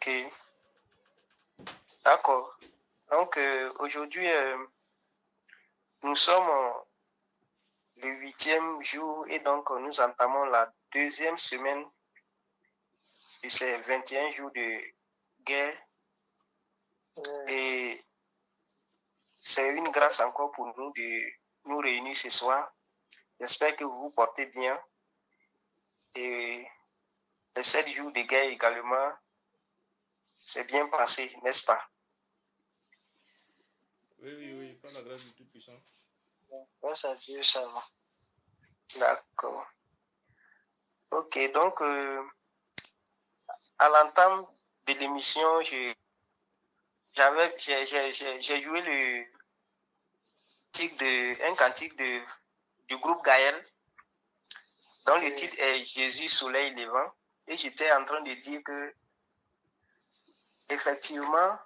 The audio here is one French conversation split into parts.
Ok, d'accord. Donc, aujourd'hui, nous sommes le 8e jour et donc nous entamons la 2e semaine de ces 21 jours de guerre. Et c'est une grâce encore pour nous de nous réunir ce soir. J'espère que vous vous portez bien. Et les 7 jours de guerre également, c'est bien passé, n'est-ce pas? Oui, par la grâce du Tout-Puissant. Grâce à Dieu, ça va. D'accord. Ok, donc à l'entame de l'émission, j'ai joué un cantique du groupe Gaël, dont le titre est Jésus, soleil levant. Et j'étais en train de dire que, effectivement,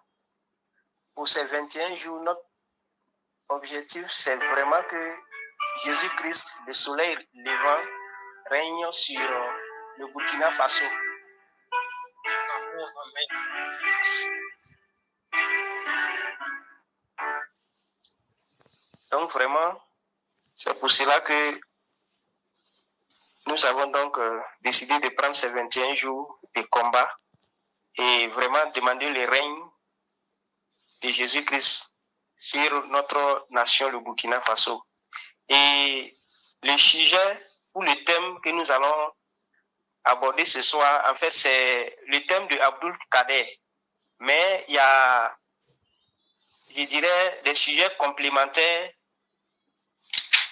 pour ces 21 jours, notre objectif, c'est vraiment que Jésus-Christ, le soleil levant, règne sur le Burkina Faso. Donc vraiment, c'est pour cela que nous avons donc décidé de prendre ces 21 jours de combat et vraiment demander le règne de Jésus-Christ sur notre nation, le Burkina Faso. Et le sujet ou le thème que nous allons aborder ce soir, en fait, c'est le thème de Abdul Kader. Mais il y a, je dirais, des sujets complémentaires.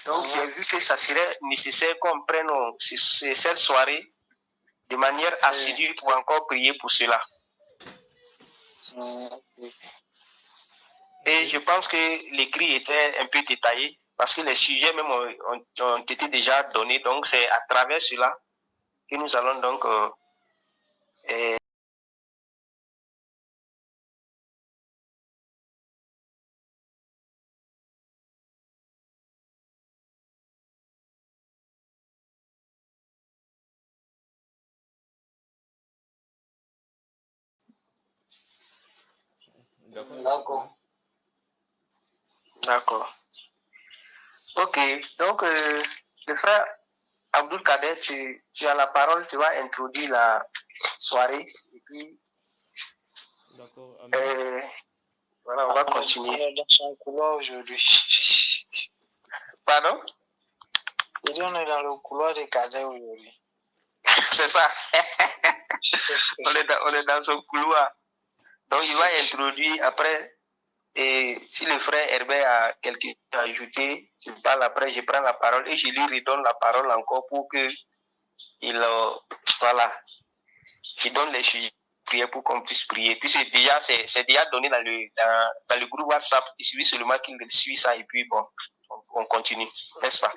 Donc, j'ai vu que ça serait nécessaire qu'on prenne cette soirée de manière assidue pour encore prier pour cela. Et je pense que l'écrit était un peu détaillé parce que les sujets même ont été déjà donnés. Donc, c'est à travers cela que nous allons donc D'accord. D'accord. Ok, donc le frère Abdul Kader, tu as la parole, tu vas introduire la soirée et puis D'accord. Amen. voilà, on va continuer. On est dans son couloir aujourd'hui. Pardon? Je dis, on est dans le couloir des cadets aujourd'hui. C'est ça. on est dans son couloir. Donc, il va introduire après. Et si le frère Herbert a quelque chose à ajouter, je parle après, je prends la parole et je lui redonne la parole encore pour que il donne les sujets de prière pour qu'on puisse prier. Puis c'est déjà donné dans le groupe WhatsApp. Il suffit seulement qu'il suit ça et puis bon, on continue, n'est-ce pas?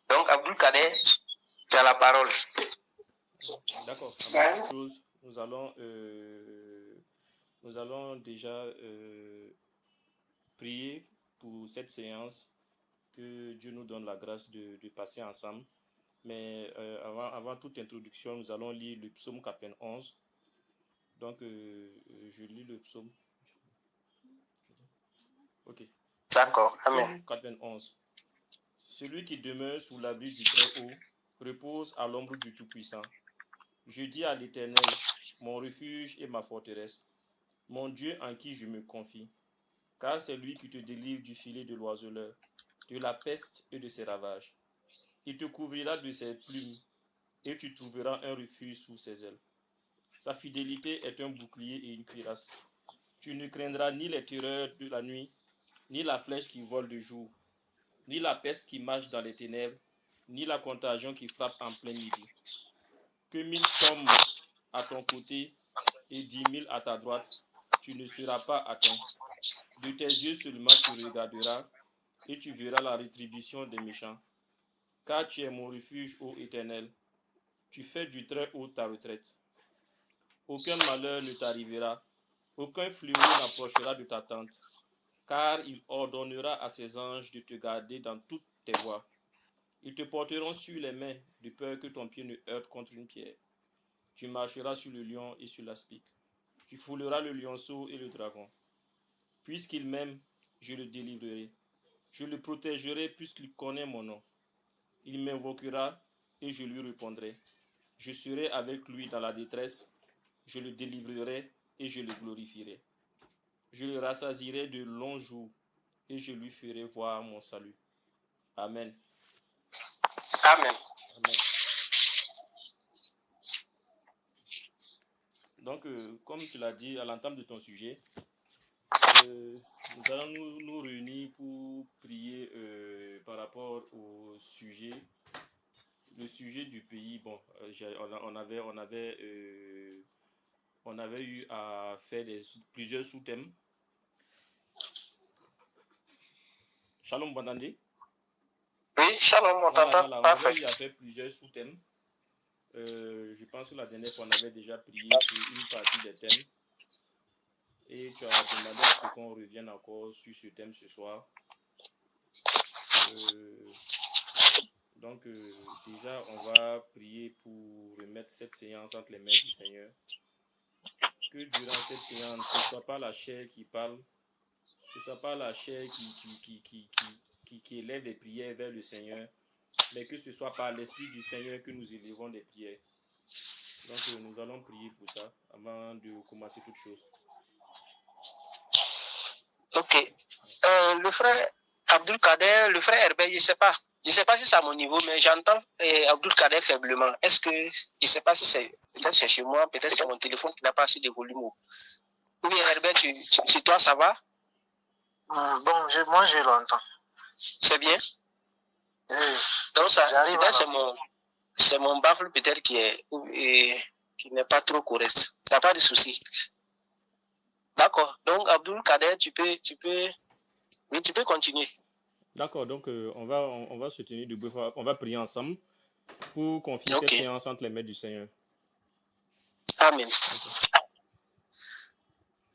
Donc, Abdul Kader, tu as la parole. D'accord. Avant toute chose, nous allons déjà prier pour cette séance, que Dieu nous donne la grâce de passer ensemble. Mais avant toute introduction, nous allons lire le psaume 91. Donc, je lis le psaume. Ok. D'accord. Amen. Psaume 91. Celui qui demeure sous l'abri du Très-Haut repose à l'ombre du Tout-Puissant. Je dis à l'Éternel, mon refuge et ma forteresse, mon Dieu en qui je me confie. Car c'est lui qui te délivre du filet de l'oiseleur, de la peste et de ses ravages. Il te couvrira de ses plumes, et tu trouveras un refuge sous ses ailes. Sa fidélité est un bouclier et une cuirasse. Tu ne craindras ni les terreurs de la nuit, ni la flèche qui vole de jour, ni la peste qui marche dans les ténèbres, ni la contagion qui frappe en plein midi. Que 1000 tombent à ton côté et 10 000 à ta droite, tu ne seras pas atteint. De tes yeux seulement tu regarderas, et tu verras la rétribution des méchants. Car tu es mon refuge, ô Éternel. Tu fais du Très-Haut ta retraite. Aucun malheur ne t'arrivera, aucun fléau n'approchera de ta tente, car il ordonnera à ses anges de te garder dans toutes tes voies. Ils te porteront sur les mains, de peur que ton pied ne heurte contre une pierre. Tu marcheras sur le lion et sur l'aspic. Tu fouleras le lionceau et le dragon. Puisqu'il m'aime, je le délivrerai. Je le protégerai puisqu'il connaît mon nom. Il m'invoquera et je lui répondrai. Je serai avec lui dans la détresse. Je le délivrerai et je le glorifierai. Je le rassasierai de longs jours et je lui ferai voir mon salut. Amen. Amen. Amen. Donc, comme tu l'as dit à l'entame de ton sujet, nous allons nous réunir pour prier par rapport au sujet. Le sujet du pays, bon, on avait eu à faire plusieurs sous-thèmes. Shalom, vous m'entendez? Oui, shalom, on t'entend. Voilà, on Parfait. avait eu à faire plusieurs sous-thèmes. Je pense que la dernière fois, on avait déjà prié pour une partie des thèmes. Et tu as demandé à ce qu'on revienne encore sur ce thème ce soir. Donc, déjà, on va prier pour remettre cette séance entre les mains du Seigneur. Que durant cette séance, ce ne soit pas la chair qui parle, ce ne soit pas la chair qui élève des prières vers le Seigneur, mais que ce soit par l'Esprit du Seigneur que nous élevons des prières. Donc, nous allons prier pour ça avant de commencer toute chose. Ok. Le frère Abdul Kader, le frère Herbert, je ne sais pas si c'est à mon niveau, mais j'entends Abdul Kader faiblement. Est-ce que, je ne sais pas si peut-être c'est chez moi, peut-être c'est mon téléphone qui n'a pas assez de volume. Oui, Herbert, chez toi, ça va? Bon, moi je l'entends. C'est bien? Oui. Donc, ça, c'est mon baffle peut-être qui n'est pas trop correct. Ça n'a pas de souci. D'accord. Donc, Abdul Kader, tu peux continuer. D'accord, donc on va se tenir debout, on va prier ensemble pour confier cette séance entre les mains du Seigneur. Amen.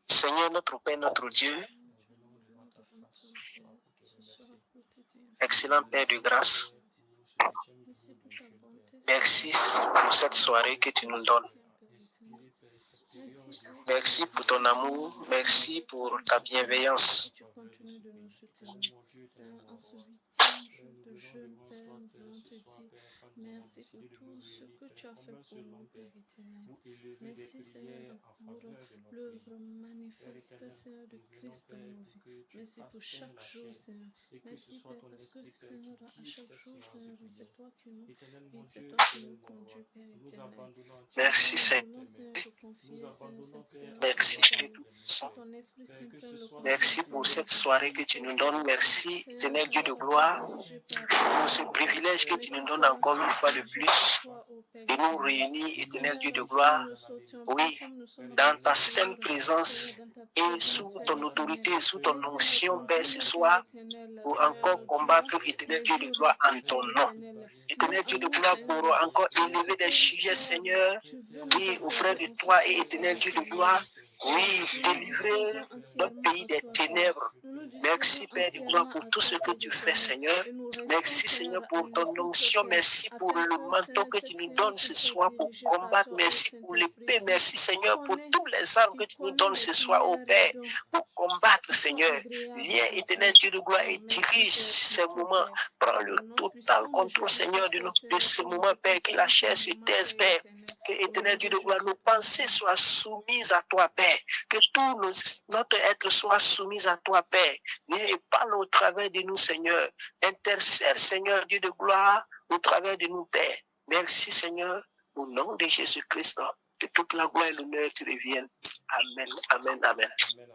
Seigneur, notre Père, notre Dieu, excellent Père de grâce, merci pour cette soirée que tu nous donnes. Merci pour ton amour, merci pour ta bienveillance. Merci pour tout ce que tu as fait pour nous, Père éternel. Merci, Seigneur, pour l'œuvre manifeste, Seigneur, de Christ dans nos vies. Merci pour chaque jour, Seigneur. Merci, Père, parce que, Seigneur, à chaque jour, Seigneur, c'est toi qui nous conduis, Père éternel. Merci, Seigneur. Merci. Merci pour cette soirée que tu nous donnes. Merci, éternel Dieu de gloire, pour ce privilège que tu nous donnes encore une fois de plus de nous réunir, éternel Dieu de gloire, oui, dans ta sainte présence et sous ton autorité, sous ton onction, Père, ce soir, pour encore combattre, éternel Dieu de gloire, en ton nom. Éternel Dieu de gloire, pour encore élever des sujets, Seigneur, oui, auprès de toi, et éternel Dieu de gloire, oui, délivrer notre pays des ténèbres. Merci, Père de gloire, pour tout ce que tu fais, Seigneur. Merci, Seigneur, pour ton onction. Merci pour le manteau que tu nous donnes ce soir pour combattre. Merci pour l'épée. Merci, Seigneur, pour tous les armes que tu nous donnes ce soir, au Père, pour combattre, Seigneur. Viens, éternel Dieu de gloire, et dirige ces moments. Prends le total contrôle, Seigneur, de ce moment, Père. Que la chair se taise, Père. Que, éternel Dieu de gloire, nos pensées soient soumises à toi, Père. Que tout notre être soit soumis à toi, Père. Viens et parle au travers de nous, Seigneur. Intercède, Seigneur, Dieu de gloire, au travers de nous, Père. Merci, Seigneur, au nom de Jésus-Christ. Que toute la gloire et l'honneur te reviennent. Amen, amen, amen. Amen,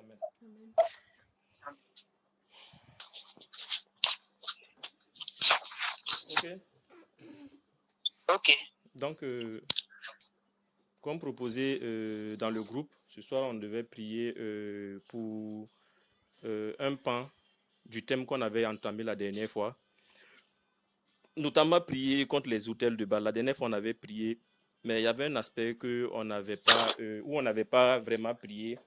amen. Ok. Donc, comme proposé dans le groupe, ce soir, on devait prier pour un pan du thème qu'on avait entamé la dernière fois. Notamment prier contre les hôtels de Baal. La dernière fois, on avait prié, mais il y avait un aspect où on n'avait pas vraiment prié.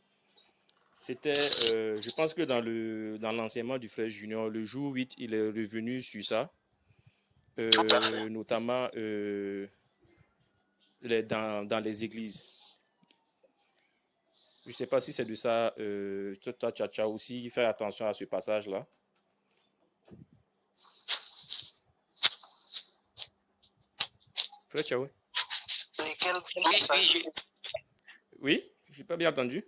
C'était, je pense que dans l'enseignement du frère Junior, le jour 8, il est revenu sur ça. Notamment dans les églises. Je ne sais pas si c'est de ça, toi, tu as aussi fait attention à ce passage-là. Frère Tchaoué? Et quel Oui, passage? Oui, j'ai pas bien entendu.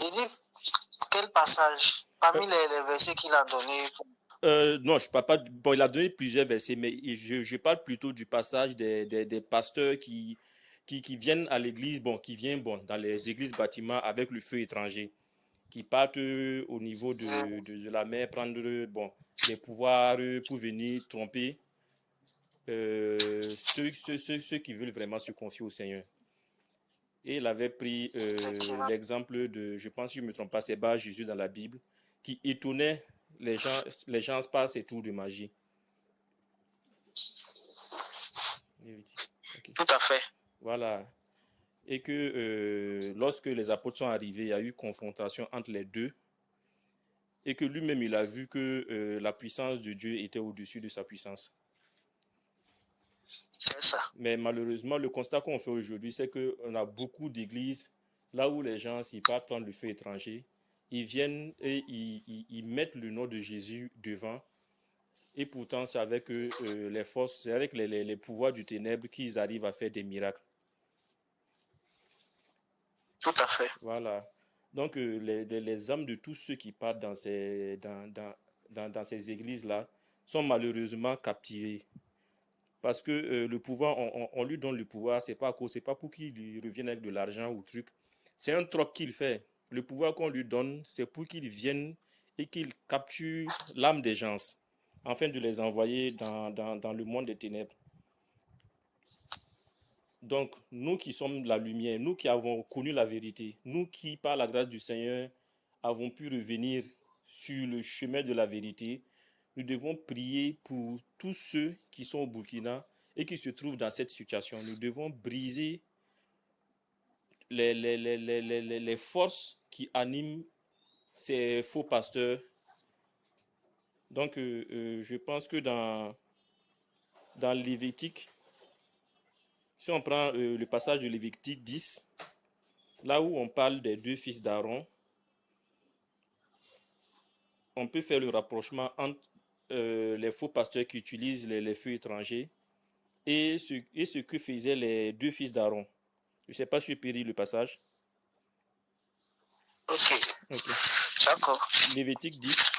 Il dit quel passage parmi les versets qu'il a donnés. Non, je parle pas. Bon, il a donné plusieurs versets, mais je parle plutôt du passage des pasteurs qui viennent à l'église, bon, qui viennent bon, dans les églises bâtiments avec le feu étranger, qui partent au niveau de la mer, prendre bon, des pouvoirs pour venir tromper ceux qui veulent vraiment se confier au Seigneur. Et il avait pris l'exemple de, je pense, si je ne me trompe pas, c'est Bar Jésus dans la Bible, qui étonnait les gens par ses tours de magie. Okay. Tout à fait. Voilà. Et que lorsque les apôtres sont arrivés, il y a eu confrontation entre les deux. Et que lui-même, il a vu que la puissance de Dieu était au-dessus de sa puissance. C'est ça. Mais malheureusement, le constat qu'on fait aujourd'hui, c'est qu'on a beaucoup d'églises, là où les gens, s'ils partent prendre le feu étranger, ils viennent et ils mettent le nom de Jésus devant. Et pourtant, c'est avec les forces, c'est avec les pouvoirs du ténèbre qu'ils arrivent à faire des miracles. Tout à fait. Voilà. Donc, les âmes de tous ceux qui partent dans ces églises-là sont malheureusement captivées. Parce que le pouvoir, on lui donne le pouvoir, c'est pas pour qu'il revienne avec de l'argent ou truc. C'est un troc qu'il fait. Le pouvoir qu'on lui donne, c'est pour qu'il vienne et qu'il capture l'âme des gens, afin de les envoyer dans le monde des ténèbres. Donc, nous qui sommes la lumière, nous qui avons connu la vérité, nous qui, par la grâce du Seigneur, avons pu revenir sur le chemin de la vérité, nous devons prier pour tous ceux qui sont au Burkina et qui se trouvent dans cette situation. Nous devons briser les forces qui animent ces faux pasteurs. Donc, je pense que dans Lévitique, si on prend le passage de Lévitique 10, là où on parle des deux fils d'Aaron, on peut faire le rapprochement entre les faux pasteurs qui utilisent les feux étrangers et ce que faisaient les deux fils d'Aaron. Je ne sais pas si je peux lire le passage. Ok. D'accord. Lévitique 10.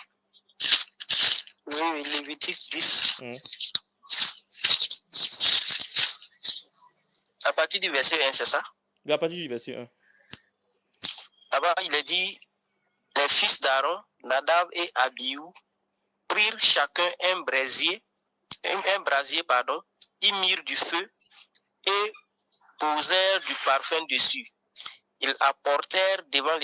Oui, Lévitique 10. À partir du verset 1, c'est ça? À partir du verset 1. Là-bas, il est dit, les fils d'Aaron, Nadab et Abihu, prirent chacun un brasier, ils mirent du feu et posèrent du parfum dessus. Ils apportèrent devant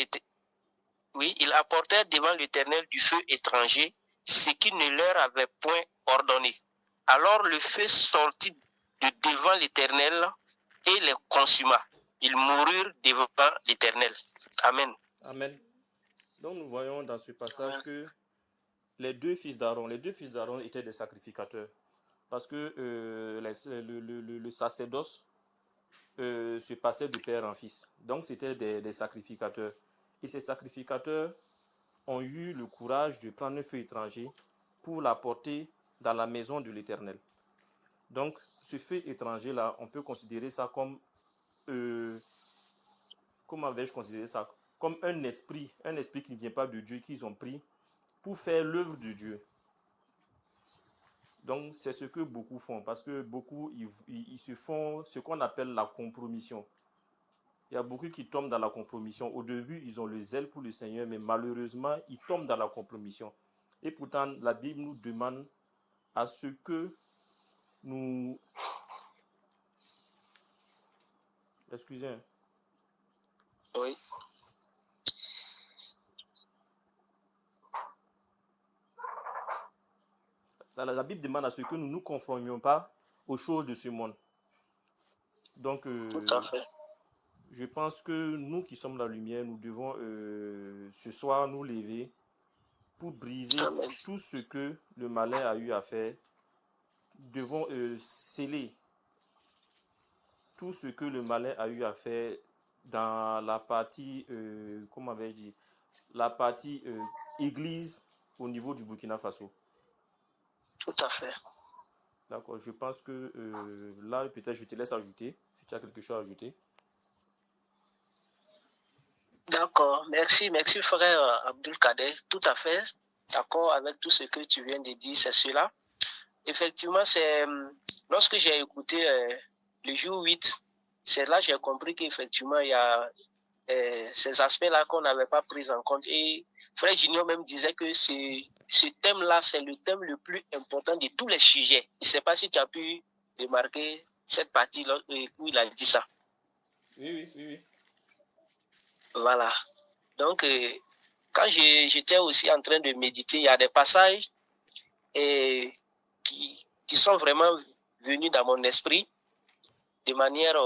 l'Éternel du feu étranger, ce qu'il ne leur avait point ordonné. Alors le feu sortit de devant l'Éternel et les consuma. Ils moururent devant l'Éternel. Amen. Amen. Donc nous voyons dans ce passage que les deux fils d'Aaron étaient des sacrificateurs. Parce que le sacerdoce se passait de père en fils. Donc c'était des sacrificateurs. Et ces sacrificateurs ont eu le courage de prendre un feu étranger pour l'apporter dans la maison de l'Éternel. Donc ce feu étranger-là, on peut considérer ça comme... comment vais-je considérer ça? Comme un esprit qui ne vient pas de Dieu, qu'ils ont pris pour faire l'œuvre de Dieu. Donc, c'est ce que beaucoup font, parce que beaucoup, ils se font ce qu'on appelle la compromission. Il y a beaucoup qui tombent dans la compromission. Au début, ils ont le zèle pour le Seigneur, mais malheureusement, ils tombent dans la compromission. Et pourtant, la Bible nous demande à ce que nous... Excusez. Oui. La Bible demande à ce que nous ne nous conformions pas aux choses de ce monde. Donc, tout à fait. Je pense que nous qui sommes la lumière, nous devons ce soir nous lever pour briser Amen. tout ce que le malin a eu à faire. Nous devons sceller tout ce que le malin a eu à faire dans la partie, comment vais-je dire, la partie église au niveau du Burkina Faso. Tout à fait. D'accord, je pense que là, peut-être je te laisse ajouter, si tu as quelque chose à ajouter. D'accord, merci frère Abdul Kader, tout à fait d'accord avec tout ce que tu viens de dire, c'est cela. Effectivement, c'est lorsque j'ai écouté le jour 8, c'est là que j'ai compris qu'effectivement, il y a ces aspects-là qu'on n'avait pas pris en compte. Et frère Junior même disait que ce thème-là, c'est le thème le plus important de tous les sujets. Je ne sais pas si tu as pu remarquer cette partie-là où il a dit ça. Oui. Voilà. Donc, quand j'étais aussi en train de méditer, il y a des passages qui sont vraiment venus dans mon esprit de manière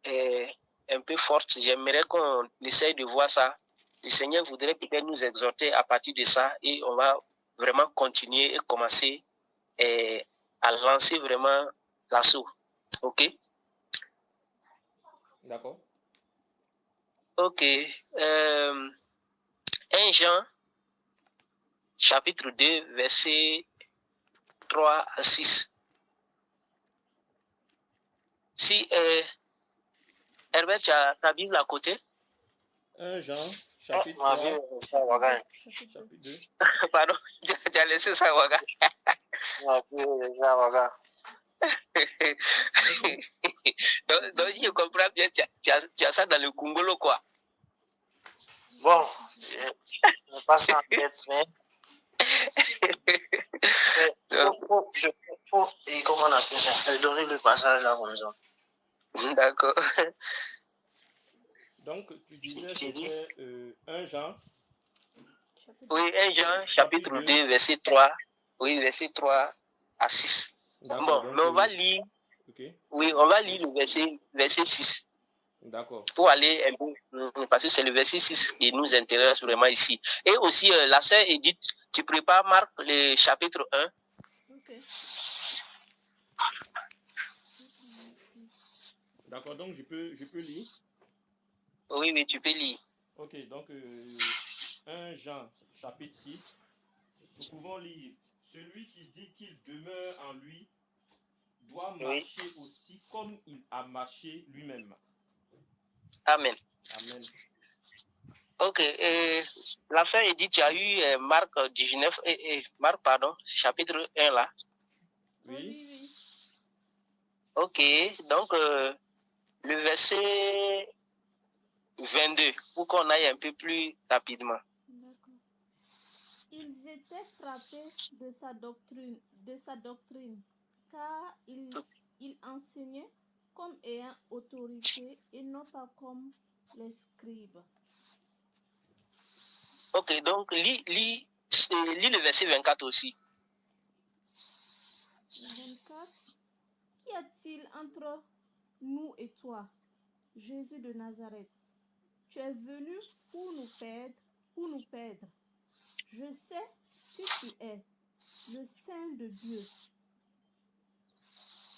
un peu forte. J'aimerais qu'on essaye de voir ça. Le Seigneur voudrait peut-être nous exhorter à partir de ça et on va vraiment continuer et commencer à lancer vraiment l'assaut. OK? D'accord. OK. 1 Jean, chapitre 2, verset 3 à 6. Si Herbert, tu as ta Bible à côté? 1 Jean, chapitre Ma 3, vie, ça, Waga. chapitre 2. Pardon, tu as laissé ça, Waga. Ma vie, ça, Waga. donc, si je comprends bien, tu as ça dans le Congolo, quoi. Bon, je ne pas ça en tête, mais faut, et comment on appelle ça, donner le passage là comme ça. D'accord. Donc, tu disais c'était 1 Jean. Oui, 1 Jean, chapitre 2. 2, verset 3. Oui, verset 3 à 6. D'accord, Bon, donc, mais on va lire. Okay. Oui, on va lire le verset 6. D'accord. Pour aller un peu, parce que c'est le verset 6 qui nous intéresse vraiment ici. Et aussi, la sœur Edith, tu prépares, Marc, le chapitre 1. Ok. D'accord, donc je peux lire. Oui, tu peux lire. Ok, donc 1 Jean, chapitre 6. Nous pouvons lire. Celui qui dit qu'il demeure en lui doit marcher aussi comme il a marché lui-même. Amen. Amen. Ok, la fin Edith, tu as eu Marc 19, Marc, pardon, chapitre 1 là. Oui. Ok, donc le verset 22, pour qu'on aille un peu plus rapidement. D'accord. Ils étaient frappés de sa doctrine, car il enseignait comme ayant autorité et non pas comme les scribes. Ok, donc lis le verset 24 aussi. 24. Qu'y a-t-il entre nous et toi, Jésus de Nazareth? Tu es venu pour nous perdre. Je sais que tu es le Saint de Dieu.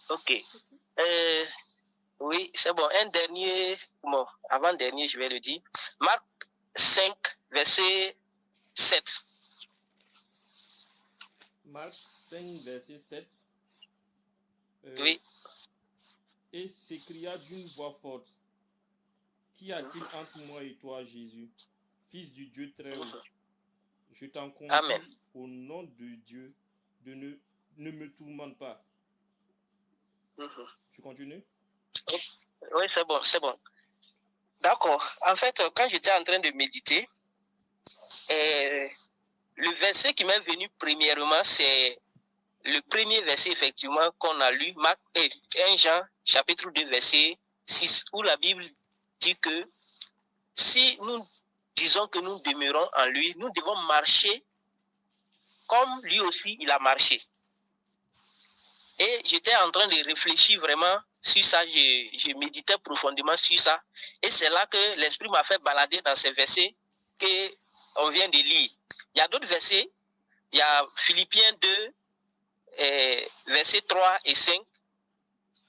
Ok. Oui, c'est bon. Un dernier, avant-dernier, je vais le dire. Marc 5, verset 7. Marc 5, verset 7. Oui. Et s'écria d'une voix forte: Qu'y a-t-il entre moi et toi, Jésus, fils du Dieu très haut? Je t'en conjure au nom de Dieu de ne me tourmente pas. Tu continues? Oui, c'est bon. D'accord. En fait, quand j'étais en train de méditer, le verset qui m'est venu premièrement, c'est le premier verset, effectivement, qu'on a lu, Marc 1 Jean, chapitre 2, verset 6, où la Bible dit que si nous disons que nous demeurons en lui, nous devons marcher comme lui aussi il a marché. Et j'étais en train de réfléchir vraiment sur ça, je méditais profondément sur ça. Et c'est là que l'Esprit m'a fait balader dans ces versets qu'on vient de lire. Il y a d'autres versets, il y a Philippiens 2, versets 3 et 5.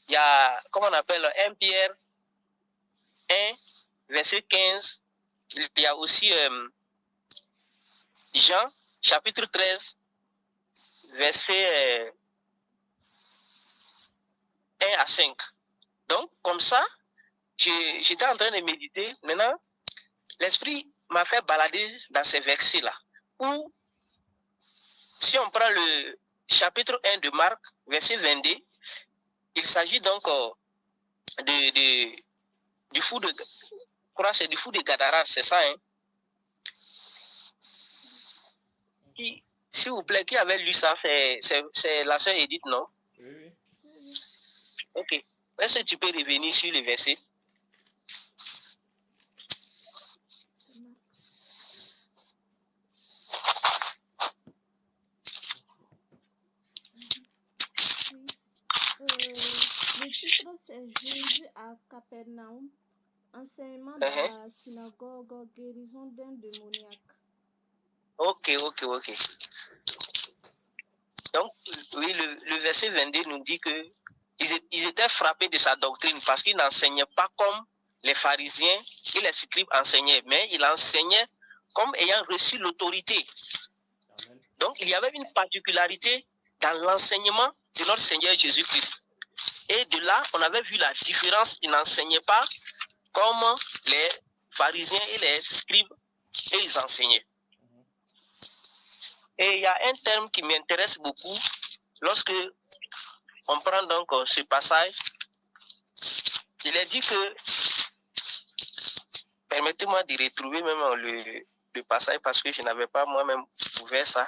il y a, comment on appelle, 1 Pierre 1, verset 15. Il y a aussi Jean, chapitre 13, verset 1 à 5. Donc, comme ça, j'étais en train de méditer. Maintenant, l'Esprit m'a fait balader dans ces versets-là. Où, si on prend le chapitre 1 de Marc, verset 22, il s'agit donc du fou de... Je crois que c'est du fou de Gadara, c'est ça, hein? S'il vous plaît, qui avait lu ça? C'est la sœur Edith, non? Oui. Ok. Est-ce que tu peux revenir sur les versets? Le titre, c'est Jésus à Capernaum, enseignement dans la synagogue, guérison d'un démoniaque. Ok. Donc, oui, le verset 22 nous dit que ils étaient frappés de sa doctrine parce qu'il n'enseignait pas comme les pharisiens et les scribes enseignaient, mais il enseignait comme ayant reçu l'autorité. Donc, il y avait une particularité dans l'enseignement de notre Seigneur Jésus-Christ. Et de là, on avait vu la différence. Il n'enseignait pas comme les pharisiens et les scribes, et ils enseignaient. Et il y a un terme qui m'intéresse beaucoup lorsque on prend donc ce passage. Il est dit que, permettez-moi de retrouver même le passage parce que je n'avais pas moi-même ouvert ça.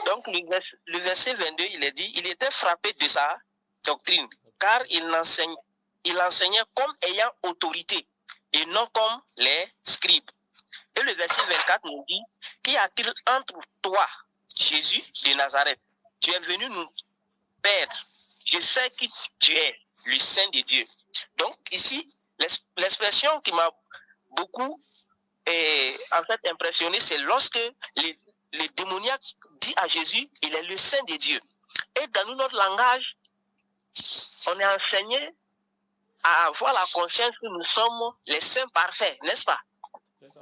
Donc le verset 22, il est dit, il était frappé de sa doctrine, car il enseignait comme ayant autorité et non comme les scribes. Et le verset 24 nous dit, qu'y a-t-il entre toi, Jésus de Nazareth? Tu es venu nous perdre. Je sais qui tu es, le Saint de Dieu. Donc ici, l'expression qui m'a beaucoup en fait impressionné, c'est lorsque les démoniaques dit à Jésus, il est le Saint de Dieu. Et dans notre langage, on est enseigné à avoir la conscience que nous sommes les saints parfaits, n'est-ce pas? C'est ça.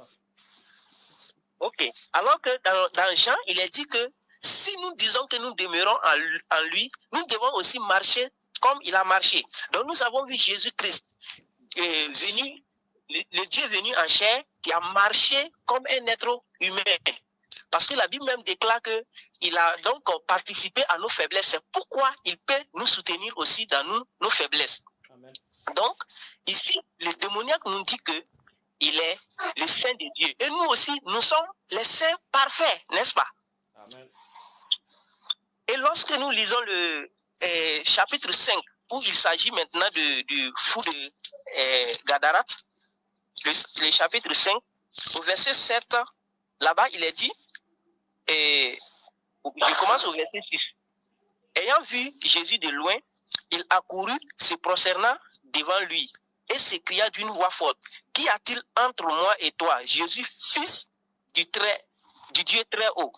Ok. Alors que dans Jean, il est dit que si nous disons que nous demeurons en lui, nous devons aussi marcher comme il a marché. Donc nous avons vu Jésus-Christ venu, le Dieu venu en chair, qui a marché comme un être humain. Parce que la Bible même déclare qu'il a donc participé à nos faiblesses. C'est pourquoi il peut nous soutenir aussi dans nos faiblesses. Amen. Donc, ici, le démoniaque nous dit que il est le Saint de Dieu. Et nous aussi, nous sommes les saints parfaits, n'est-ce pas? Amen. Et lorsque nous lisons le chapitre 5, où il s'agit maintenant du fou de Gadarat, le chapitre 5, au verset 7, là-bas, il est dit, et je commence au verset 6. Ayant vu Jésus de loin, il accourut, se prosternant devant lui, et s'écria d'une voix forte, qu'y a-t-il entre moi et toi, Jésus, fils du Dieu très haut?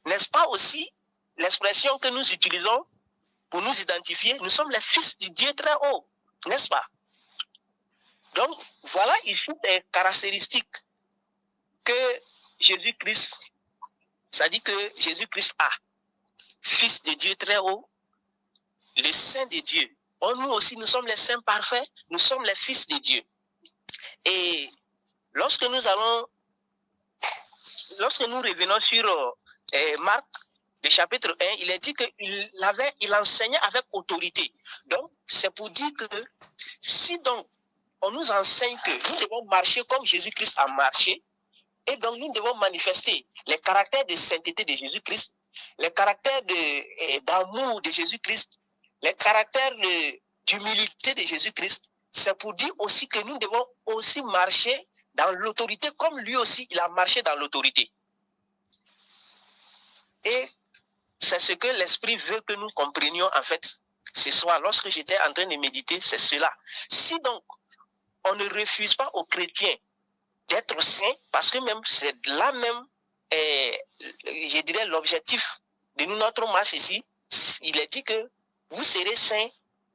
N'est-ce pas aussi l'expression que nous utilisons pour nous identifier? Nous sommes les fils du Dieu très haut, n'est-ce pas? Donc, voilà ici des caractéristiques que Jésus-Christ, ça dit que Jésus-Christ a, fils de Dieu très haut, le Saint de Dieu. Or, nous aussi, nous sommes les saints parfaits, nous sommes les fils de Dieu. Et lorsque nous revenons sur Marc, le chapitre 1, il est dit qu'il enseignait avec autorité. Donc, c'est pour dire que si donc on nous enseigne que nous devons marcher comme Jésus-Christ a marché, et donc nous devons manifester les caractères de sainteté de Jésus-Christ, les caractères d'amour de Jésus-Christ, les caractères d'humilité de Jésus-Christ, c'est pour dire aussi que nous devons aussi marcher dans l'autorité comme lui aussi il a marché dans l'autorité. Et c'est ce que l'Esprit veut que nous comprenions en fait ce soir. Lorsque j'étais en train de méditer, c'est cela. Si donc on ne refuse pas aux chrétiens d'être saints, parce que même c'est là même, je dirais l'objectif de notre marche ici, il est dit que vous serez saints,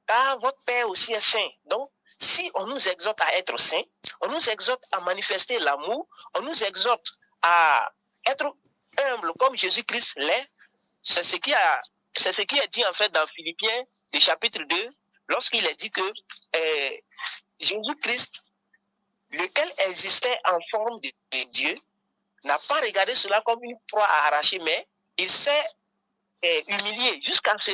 car votre Père aussi est saint. Donc, si on nous exhorte à être saints, on nous exhorte à manifester l'amour, on nous exhorte à être humble comme Jésus-Christ l'est, c'est ce qui est dit en fait dans Philippiens, le chapitre 2, lorsqu'il est dit que Jésus-Christ, lequel existait en forme de Dieu, n'a pas regardé cela comme une proie à arracher, mais il s'est humilié jusqu'à se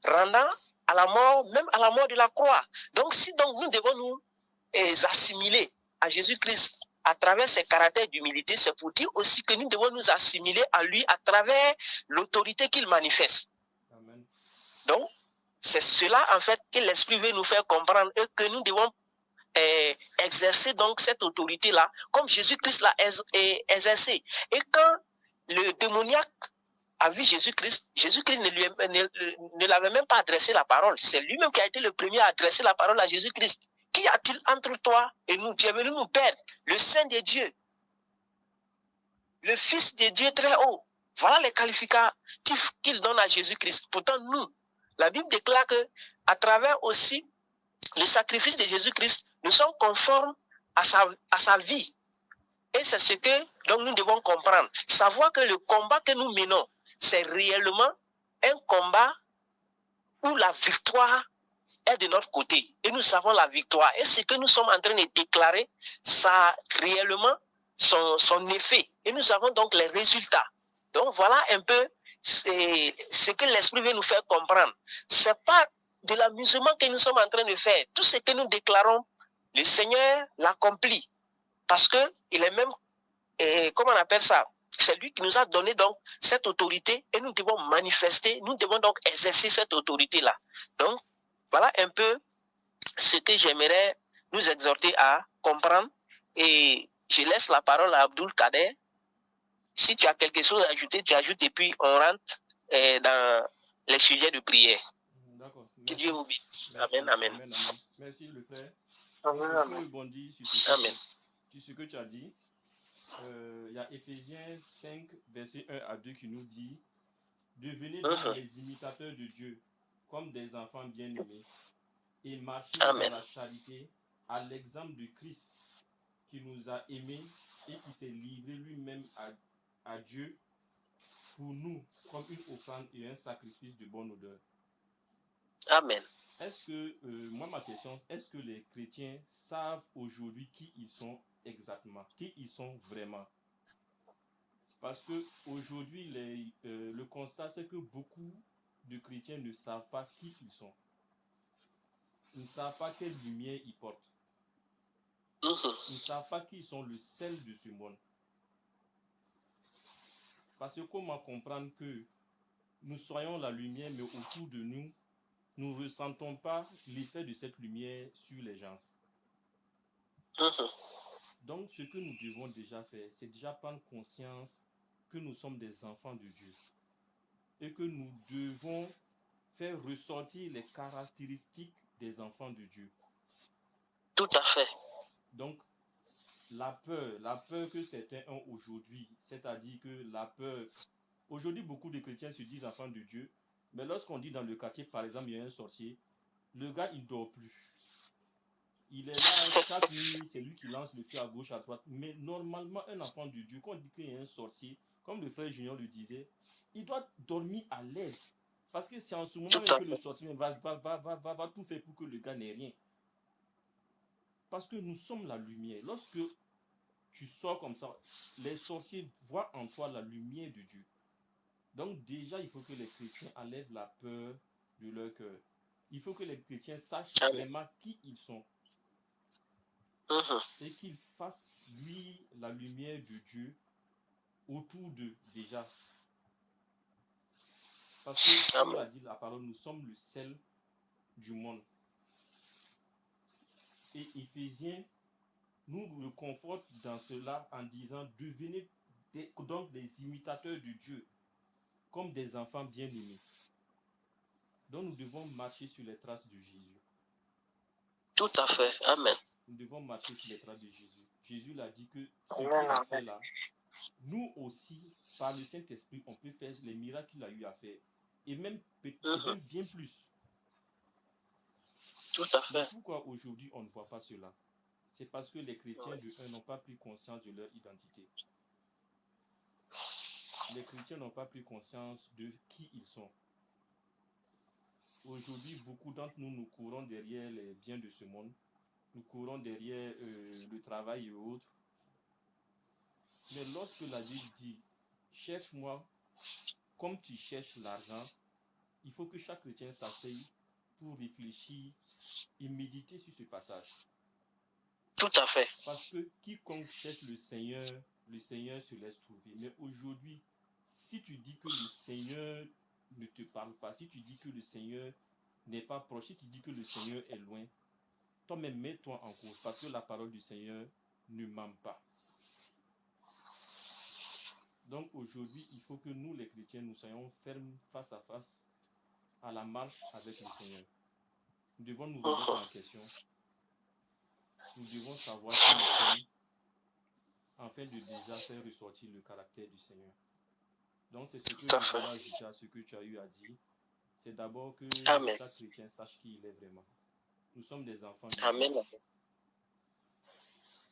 rendant à la mort, même à la mort de la croix. Donc, si donc nous devons nous assimiler à Jésus-Christ à travers ses caractères d'humilité, c'est pour dire aussi que nous devons nous assimiler à lui à travers l'autorité qu'il manifeste. Amen. Donc, c'est cela en fait que l'Esprit veut nous faire comprendre et que nous devons exercer donc cette autorité-là comme Jésus-Christ l'a exercé. Et quand le démoniaque a vu Jésus-Christ, Jésus-Christ ne l'avait même pas adressé la parole. C'est lui-même qui a été le premier à adresser la parole à Jésus-Christ. Qu'y a-t-il entre toi et nous? Tu es venu nous perdre. Le Saint de Dieu, le Fils de Dieu très haut. Voilà les qualificatifs qu'il donne à Jésus-Christ. Pourtant, nous, la Bible déclare que à travers aussi le sacrifice de Jésus-Christ, nous sommes conformes à sa vie. Et c'est ce que donc nous devons comprendre. Savoir que le combat que nous menons, c'est réellement un combat où la victoire est de notre côté. Et nous savons la victoire. Et ce que nous sommes en train de déclarer, ça a réellement son effet. Et nous avons donc les résultats. Donc voilà un peu ce que l'Esprit veut nous faire comprendre. Ce n'est pas de l'amusement que nous sommes en train de faire. Tout ce que nous déclarons, le Seigneur l'accomplit. Parce qu'il est même, comment on appelle ça? C'est lui qui nous a donné donc cette autorité et nous devons manifester, nous devons donc exercer cette autorité-là. Donc, voilà un peu ce que j'aimerais nous exhorter à comprendre. Et je laisse la parole à Abdul Kader. Si tu as quelque chose à ajouter, tu ajoutes et puis on rentre dans les sujets de prière. D'accord. Que Dieu vous bénisse. Amen, amen. Amen, amen. Merci le frère. Amen, Je amen. rebondis sur ce que tu as dit. Il y a Éphésiens 5, verset 1 à 2 qui nous dit: devenez donc les imitateurs de Dieu, comme des enfants bien-aimés, et marchez dans la charité, à l'exemple de Christ, qui nous a aimés et qui s'est livré lui-même à Dieu pour nous, comme une offrande et un sacrifice de bonne odeur. Amen. Est-ce que, moi ma question, est-ce que les chrétiens savent aujourd'hui qui ils sont exactement, qui ils sont vraiment? Parce que aujourd'hui, le constat, c'est que beaucoup de chrétiens ne savent pas qui ils sont. Ils ne savent pas quelle lumière ils portent. Ils ne savent pas qu'ils sont le sel de ce monde. Parce que comment comprendre que nous soyons la lumière, mais autour de nous, nous ne ressentons pas l'effet de cette lumière sur les gens. Donc, ce que nous devons déjà faire, c'est déjà prendre conscience que nous sommes des enfants de Dieu et que nous devons faire ressortir les caractéristiques des enfants de Dieu. Tout à fait. Donc, la peur que certains ont aujourd'hui, c'est-à-dire que la peur... Aujourd'hui, beaucoup de chrétiens se disent enfants de Dieu, mais lorsqu'on dit dans le quartier, par exemple, il y a un sorcier, le gars, il ne dort plus. Il est là chaque nuit, c'est lui qui lance le feu à gauche, à droite. Mais normalement, un enfant de Dieu, quand on dit qu'il y a un sorcier, comme le frère Junior le disait, il doit dormir à l'aise. Parce que c'est en ce moment que le sorcier va tout faire pour que le gars n'ait rien. Parce que nous sommes la lumière. Lorsque tu sors comme ça, les sorciers voient en toi la lumière de Dieu. Donc déjà, il faut que les chrétiens enlèvent la peur de leur cœur. Il faut que les chrétiens sachent vraiment qui ils sont. Et qu'ils fassent, lui, la lumière de Dieu autour d'eux, déjà. Parce que, comme l'a dit la parole, nous sommes le sel du monde. Et Éphésiens nous le conforte dans cela en disant: devenez donc des imitateurs de Dieu, comme des enfants bien-aimés. Donc nous devons marcher sur les traces de Jésus. Tout à fait. Amen. Nous devons marcher sur les traces de Jésus. Jésus l'a dit que ce qu'il a fait là, nous aussi, par le Saint-Esprit, on peut faire les miracles qu'il a eu à faire. Et même bien plus. Tout à Mais fait. pourquoi aujourd'hui on ne voit pas cela? C'est parce que les chrétiens de un n'ont pas pris conscience de leur identité. Les chrétiens n'ont pas pris conscience de qui ils sont. Aujourd'hui, beaucoup d'entre nous, nous courons derrière les biens de ce monde. Nous courons derrière le travail et autres. Mais lorsque la Bible dit, cherche-moi comme tu cherches l'argent, il faut que chaque chrétien s'asseye pour réfléchir et méditer sur ce passage. Tout à fait. Parce que quiconque cherche le Seigneur se laisse trouver. Mais aujourd'hui, si tu dis que le Seigneur ne te parle pas, si tu dis que le Seigneur n'est pas proche, si tu dis que le Seigneur est loin, toi-même mets-toi en cause parce que la parole du Seigneur ne ment pas. Donc aujourd'hui, il faut que nous, les chrétiens, nous soyons fermes face à face à la marche avec le Seigneur. Nous devons nous remettre en question. Nous devons savoir qui nous sommes afin de déjà faire ressortir le caractère du Seigneur. Donc c'est ce que je voulais ajouter à ce que tu as eu à dire. C'est d'abord que Amen. chaque chrétien sache qui il est vraiment. Nous sommes des enfants de Dieu. Amen.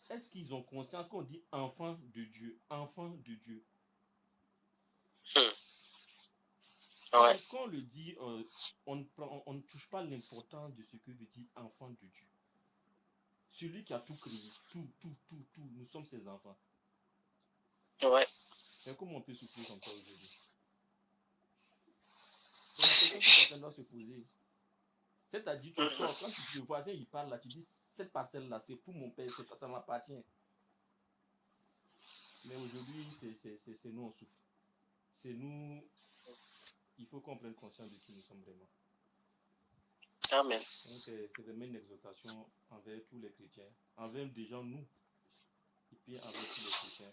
Est-ce qu'ils ont conscience qu'on dit enfant de Dieu? Enfant de Dieu. Ouais. Quand on le dit, on ne touche pas l'importance de ce que veut dire enfant de Dieu. Celui qui a tout créé, tout, nous sommes ses enfants. Ouais. Mais comment on peut souffrir comme ça aujourd'hui? C'est la question que chacun doit se poser. C'est-à-dire, tu sors, quand le voisin il parle là, tu dis cette parcelle-là, c'est pour mon père, ça m'appartient. Mais aujourd'hui, c'est nous, on souffre. C'est nous, il faut qu'on prenne conscience de qui nous sommes vraiment. Amen. Donc, c'est vraiment une exhortation envers tous les chrétiens, envers déjà nous, et puis envers tous les chrétiens.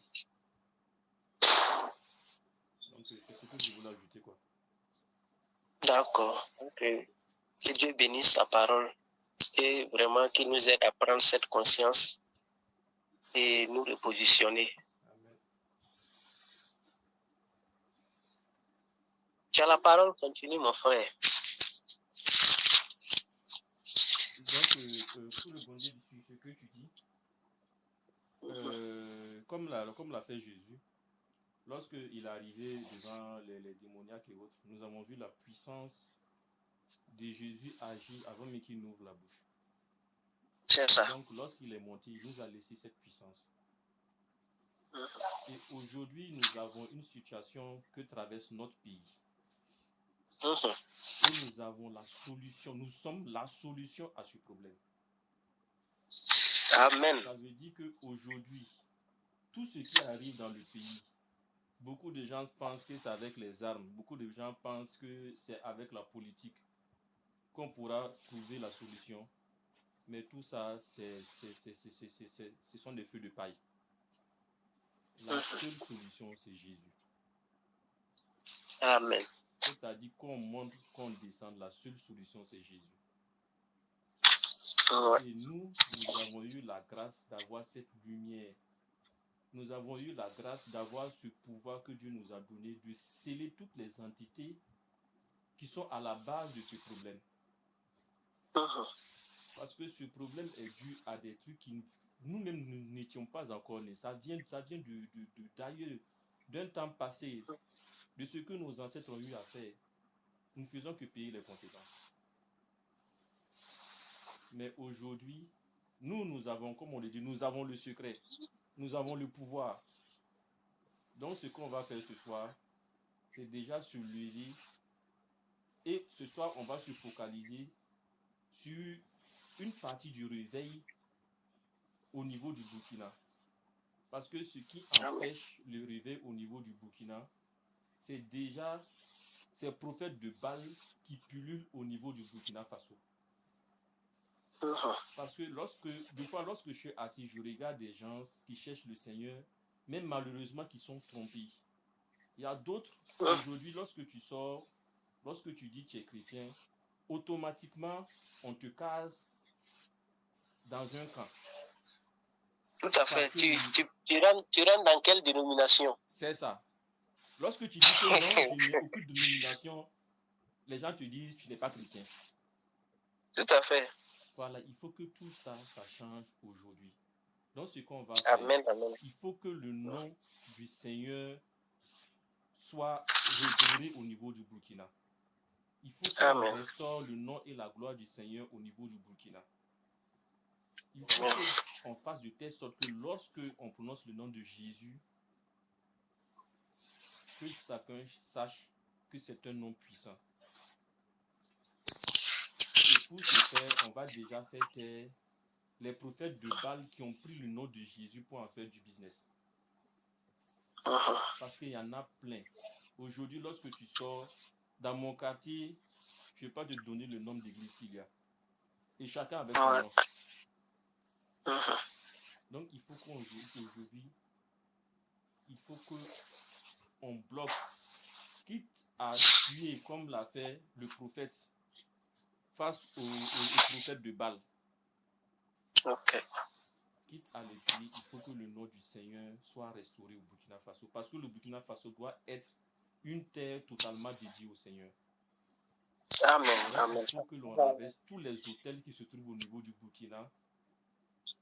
Donc, c'est ce que je voulais ajouter, quoi. D'accord. Okay. Que Dieu bénisse sa parole et vraiment qu'il nous aide à prendre cette conscience et nous repositionner. Amen. Tu as la parole, continue mon frère. Donc, pour rebondir sur ce que tu dis, comme l'a fait Jésus, lorsqu'il est arrivé devant les démoniaques et autres, nous avons vu la puissance de Jésus agir avant même qu'il n'ouvre la bouche. C'est ça. Donc, lorsqu'il est monté, il nous a laissé cette puissance. Et aujourd'hui, nous avons une situation que traverse notre pays. Et nous avons la solution. Nous sommes la solution à ce problème. Amen. Ça veut dire qu'aujourd'hui, tout ce qui arrive dans le pays, beaucoup de gens pensent que c'est avec les armes. Beaucoup de gens pensent que c'est avec la politique qu'on pourra trouver la solution. Mais tout ça, ce sont des feux de paille. La seule solution, c'est Jésus. Amen. C'est-à-dire qu'on monte, qu'on descende, la seule solution, c'est Jésus. Ouais. Et nous avons eu la grâce d'avoir cette lumière. Nous avons eu la grâce d'avoir ce pouvoir que Dieu nous a donné, de sceller toutes les entités qui sont à la base de ce problème. Parce que ce problème est dû à des trucs qui nous-mêmes nous n'étions pas encore nés. Ça vient d'ailleurs, d'un temps passé, de ce que nos ancêtres ont eu à faire. Nous ne faisons que payer les conséquences. Mais aujourd'hui, nous avons, comme on le dit, nous avons le secret. Nous avons le pouvoir. Donc ce qu'on va faire ce soir, c'est déjà se lever. Et ce soir, on va se focaliser sur une partie du réveil au niveau du Burkina. Parce que ce qui empêche le réveil au niveau du Burkina, c'est déjà ces prophètes de Baal qui pullulent au niveau du Burkina Faso. Parce que des fois, lorsque je suis assis, je regarde des gens qui cherchent le Seigneur, mais malheureusement qui sont trompés. Il y a d'autres, aujourd'hui, lorsque tu sors, lorsque tu dis que tu es chrétien, automatiquement, on te case dans un camp. Tout à fait. Tu rentres dans quelle dénomination? C'est ça. Lorsque tu dis que non, je n'ai aucune dénomination, les gens te disent que tu n'es pas chrétien. Tout à fait. Voilà, il faut que tout ça, ça change aujourd'hui. Donc, ce qu'on va faire, Amen, amen. il faut que le nom du Seigneur soit redoré au niveau du Burkina. Il faut qu'on Amen. restaure le nom et la gloire du Seigneur au niveau du Burkina. Il faut qu'on fasse de telle sorte que lorsque on prononce le nom de Jésus, que chacun sache que c'est un nom puissant. Et pour ce faire, on va déjà faire taire les prophètes de Baal qui ont pris le nom de Jésus pour en faire du business. Parce qu'il y en a plein. Aujourd'hui, lorsque tu sors dans mon quartier, je ne vais pas te donner le nombre d'églises qu'il y a. Et chacun avec son nom. Donc, il faut qu'aujourd'hui, il faut qu'on bloque, quitte à tuer comme l'a fait le prophète face au prophète de Baal. Ok. Quitte à les tuer, il faut que le nom du Seigneur soit restauré au Burkina Faso. Parce que le Burkina Faso doit être une terre totalement dédiée au Seigneur. Amen, Donc, amen. il faut que l'on renverse tous les hôtels qui se trouvent au niveau du Burkina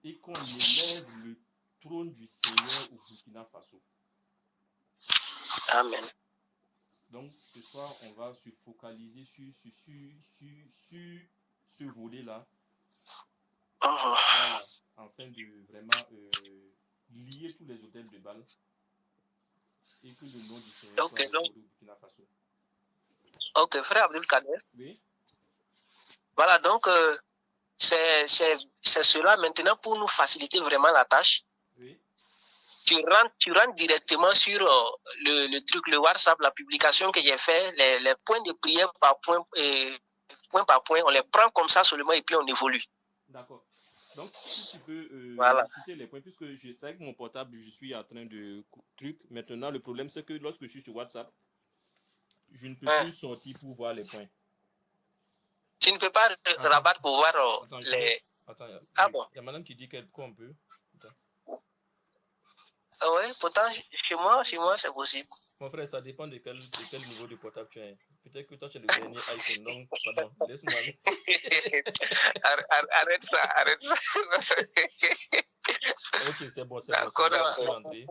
et qu'on élève le trône du Seigneur au Burkina Faso. Amen. Donc, ce soir, on va se focaliser sur ce volet-là. Voilà, afin de vraiment lier tous les hôtels de Baal et que le nom du Seigneur soit restauré au Burkina Faso. Ok, frère Abdul-Kader. Oui. Voilà, donc c'est cela maintenant pour nous faciliter vraiment la tâche. Oui. Tu rentres directement sur le truc, le WhatsApp, la publication que j'ai fait, les points de prière par point par point, on les prend comme ça seulement et puis on évolue. D'accord. Donc, si tu peux Voilà. citer les points, puisque je sais que mon portable, je suis en train de truc. Maintenant, le problème, c'est que lorsque je suis sur WhatsApp, je ne peux plus sortir pour voir les points. Tu ne peux pas rabattre pour voir les... Attends, Ah bon? Il y a madame qui dit qu'on peut. Oui, pourtant, chez moi, c'est possible. Mon frère, ça dépend de quel niveau de portable tu as. Peut-être que toi, tu as le dernier iPhone. Donc, pardon, laisse-moi aller. Arrête ça. Ok, c'est bon, je peux rentrer.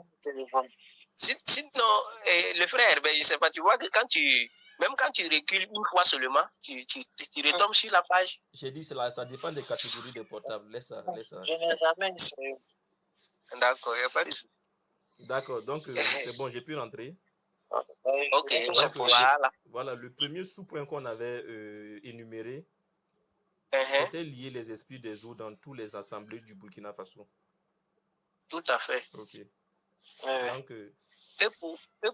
Sinon, le frère, ben, je sais pas, tu vois que même quand tu recules une fois seulement, tu retombes sur la page. J'ai dit, ça dépend des catégories de portables. Laisse ça. Je n'ai jamais essayé. D'accord, il n'y a pas de souci. D'accord, donc c'est bon, j'ai pu rentrer. Ok, donc, voilà. Le premier sous-point qu'on avait énuméré, c'était lier les esprits des eaux dans toutes les assemblées du Burkina Faso. Tout à fait. Ok. Donc, et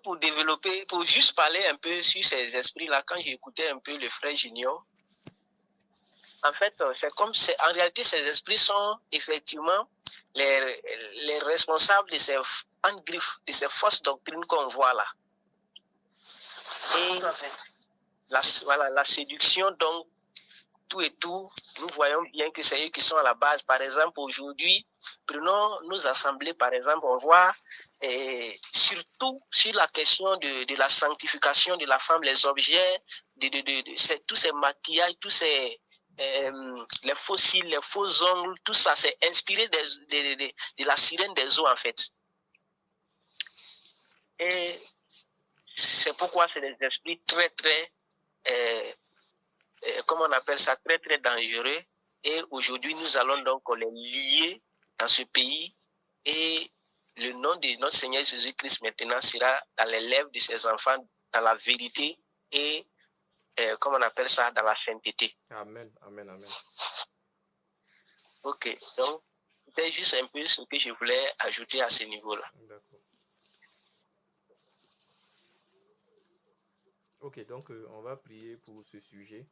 pour développer, pour juste parler un peu sur ces esprits-là, quand j'écoutais un peu le frère Junior, en fait, en réalité, ces esprits sont effectivement les responsables de ces engriffes, de ces fausses doctrines qu'on voit là. Et la séduction, donc, tout et tout, nous voyons bien que c'est eux qui sont à la base. Par exemple, aujourd'hui, prenons nos assemblées, par exemple, on voit surtout sur la question de la sanctification de la femme, les objets, tous ces maquillages, tous ces les faux cils, les faux ongles, tout ça, c'est inspiré de la sirène des eaux, en fait. Et c'est pourquoi c'est des esprits très, très, comment on appelle ça, très, très dangereux. Et aujourd'hui, nous allons donc les lier dans ce pays. Et le nom de notre Seigneur Jésus-Christ maintenant sera dans les lèvres de ses enfants, dans la vérité et, comment on appelle ça, dans la sainteté. Amen, amen, amen. Ok, donc c'était juste un peu ce que je voulais ajouter à ce niveau-là. D'accord. Ok, donc on va prier pour ce sujet.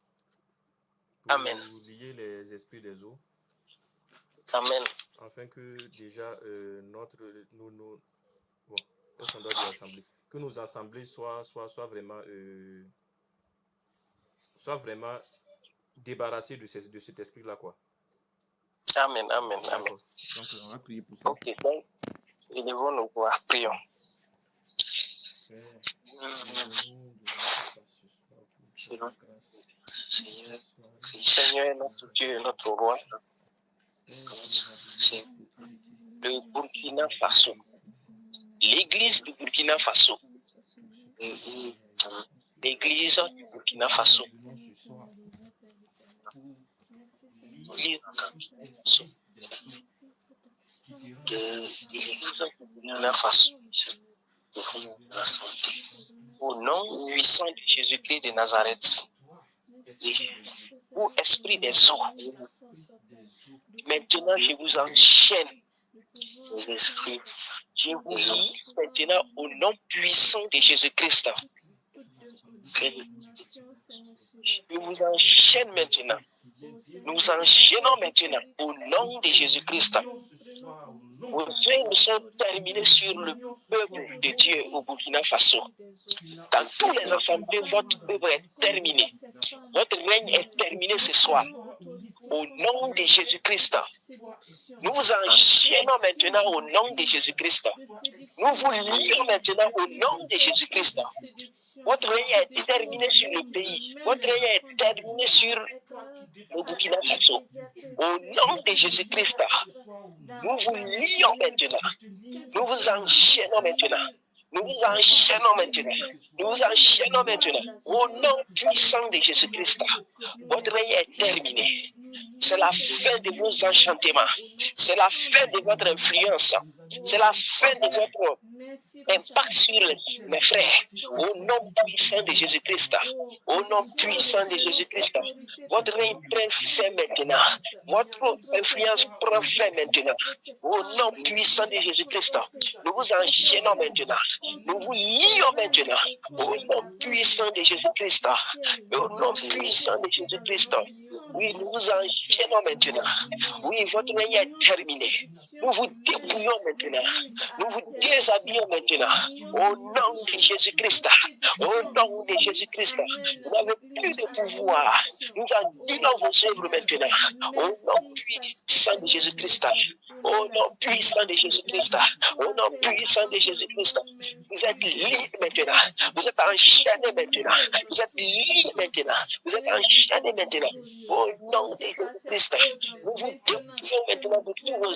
Pour Amen. lier les esprits des eaux. Amen. Afin que déjà que nos assemblées soient vraiment débarrassées de cet esprit-là, quoi. Amen, amen, amen. Donc on va prier pour ça. Ok, donc élevons nos voix, prions. Seigneur Christ, Seigneur, notre Dieu et notre roi, c'est le Burkina Faso. L'église du Burkina Faso. L'église du Burkina Faso. Au nom puissant de Jésus-Christ de Nazareth, ô esprit des eaux, maintenant je vous enchaîne, les esprits. Je vous lis maintenant au nom puissant de Jésus-Christ. Je vous enchaîne maintenant. Nous enchaînons maintenant au nom de Jésus-Christ. Vos œuvres sont terminées sur le peuple de Dieu au Burkina Faso. Dans tous les assemblées, votre œuvre est terminée. Votre règne est terminé ce soir. Au nom de Jésus-Christ. Nous vous enchaînons maintenant au nom de Jésus-Christ. Nous vous lions maintenant au nom de Jésus-Christ. Votre règne est terminé sur le pays. Votre règne est terminé sur le Burkina Faso. Au nom de Jésus-Christ, nous vous lions maintenant. Nous vous enchaînons maintenant. Nous vous enchaînons maintenant. Nous vous enchaînons maintenant. Au nom puissant de Jésus-Christ, votre règne est terminé. C'est la fin de vos enchantements. C'est la fin de votre influence. C'est la fin de votre impact sur mes frères. Au nom puissant de Jésus-Christ. Au nom puissant de Jésus-Christ. Votre règne prend fin maintenant. Votre influence prend fin maintenant. Au nom puissant de Jésus-Christ. Nous vous enchaînons maintenant. Nous vous lions maintenant. Au nom puissant de Jésus-Christ. Au nom puissant de Jésus-Christ. Oui, nous vous enchaînons maintenant. Oui, votre règne est terminé. Nous vous dépouillons maintenant. Nous vous déshabillons maintenant. Au nom de Jésus-Christ. Au nom de Jésus-Christ. Vous n'avez plus de pouvoir. Nous annulons vos œuvres maintenant. Au nom puissant de Jésus-Christ. Au nom puissant de Jésus-Christ. Au nom puissant de Jésus-Christ. Vous êtes libres maintenant. Vous êtes enchaînés maintenant. Vous êtes libres maintenant. Vous êtes enchaînés maintenant. Au nom de Jésus-Christ. Nous vous dépouillons maintenant de tous vos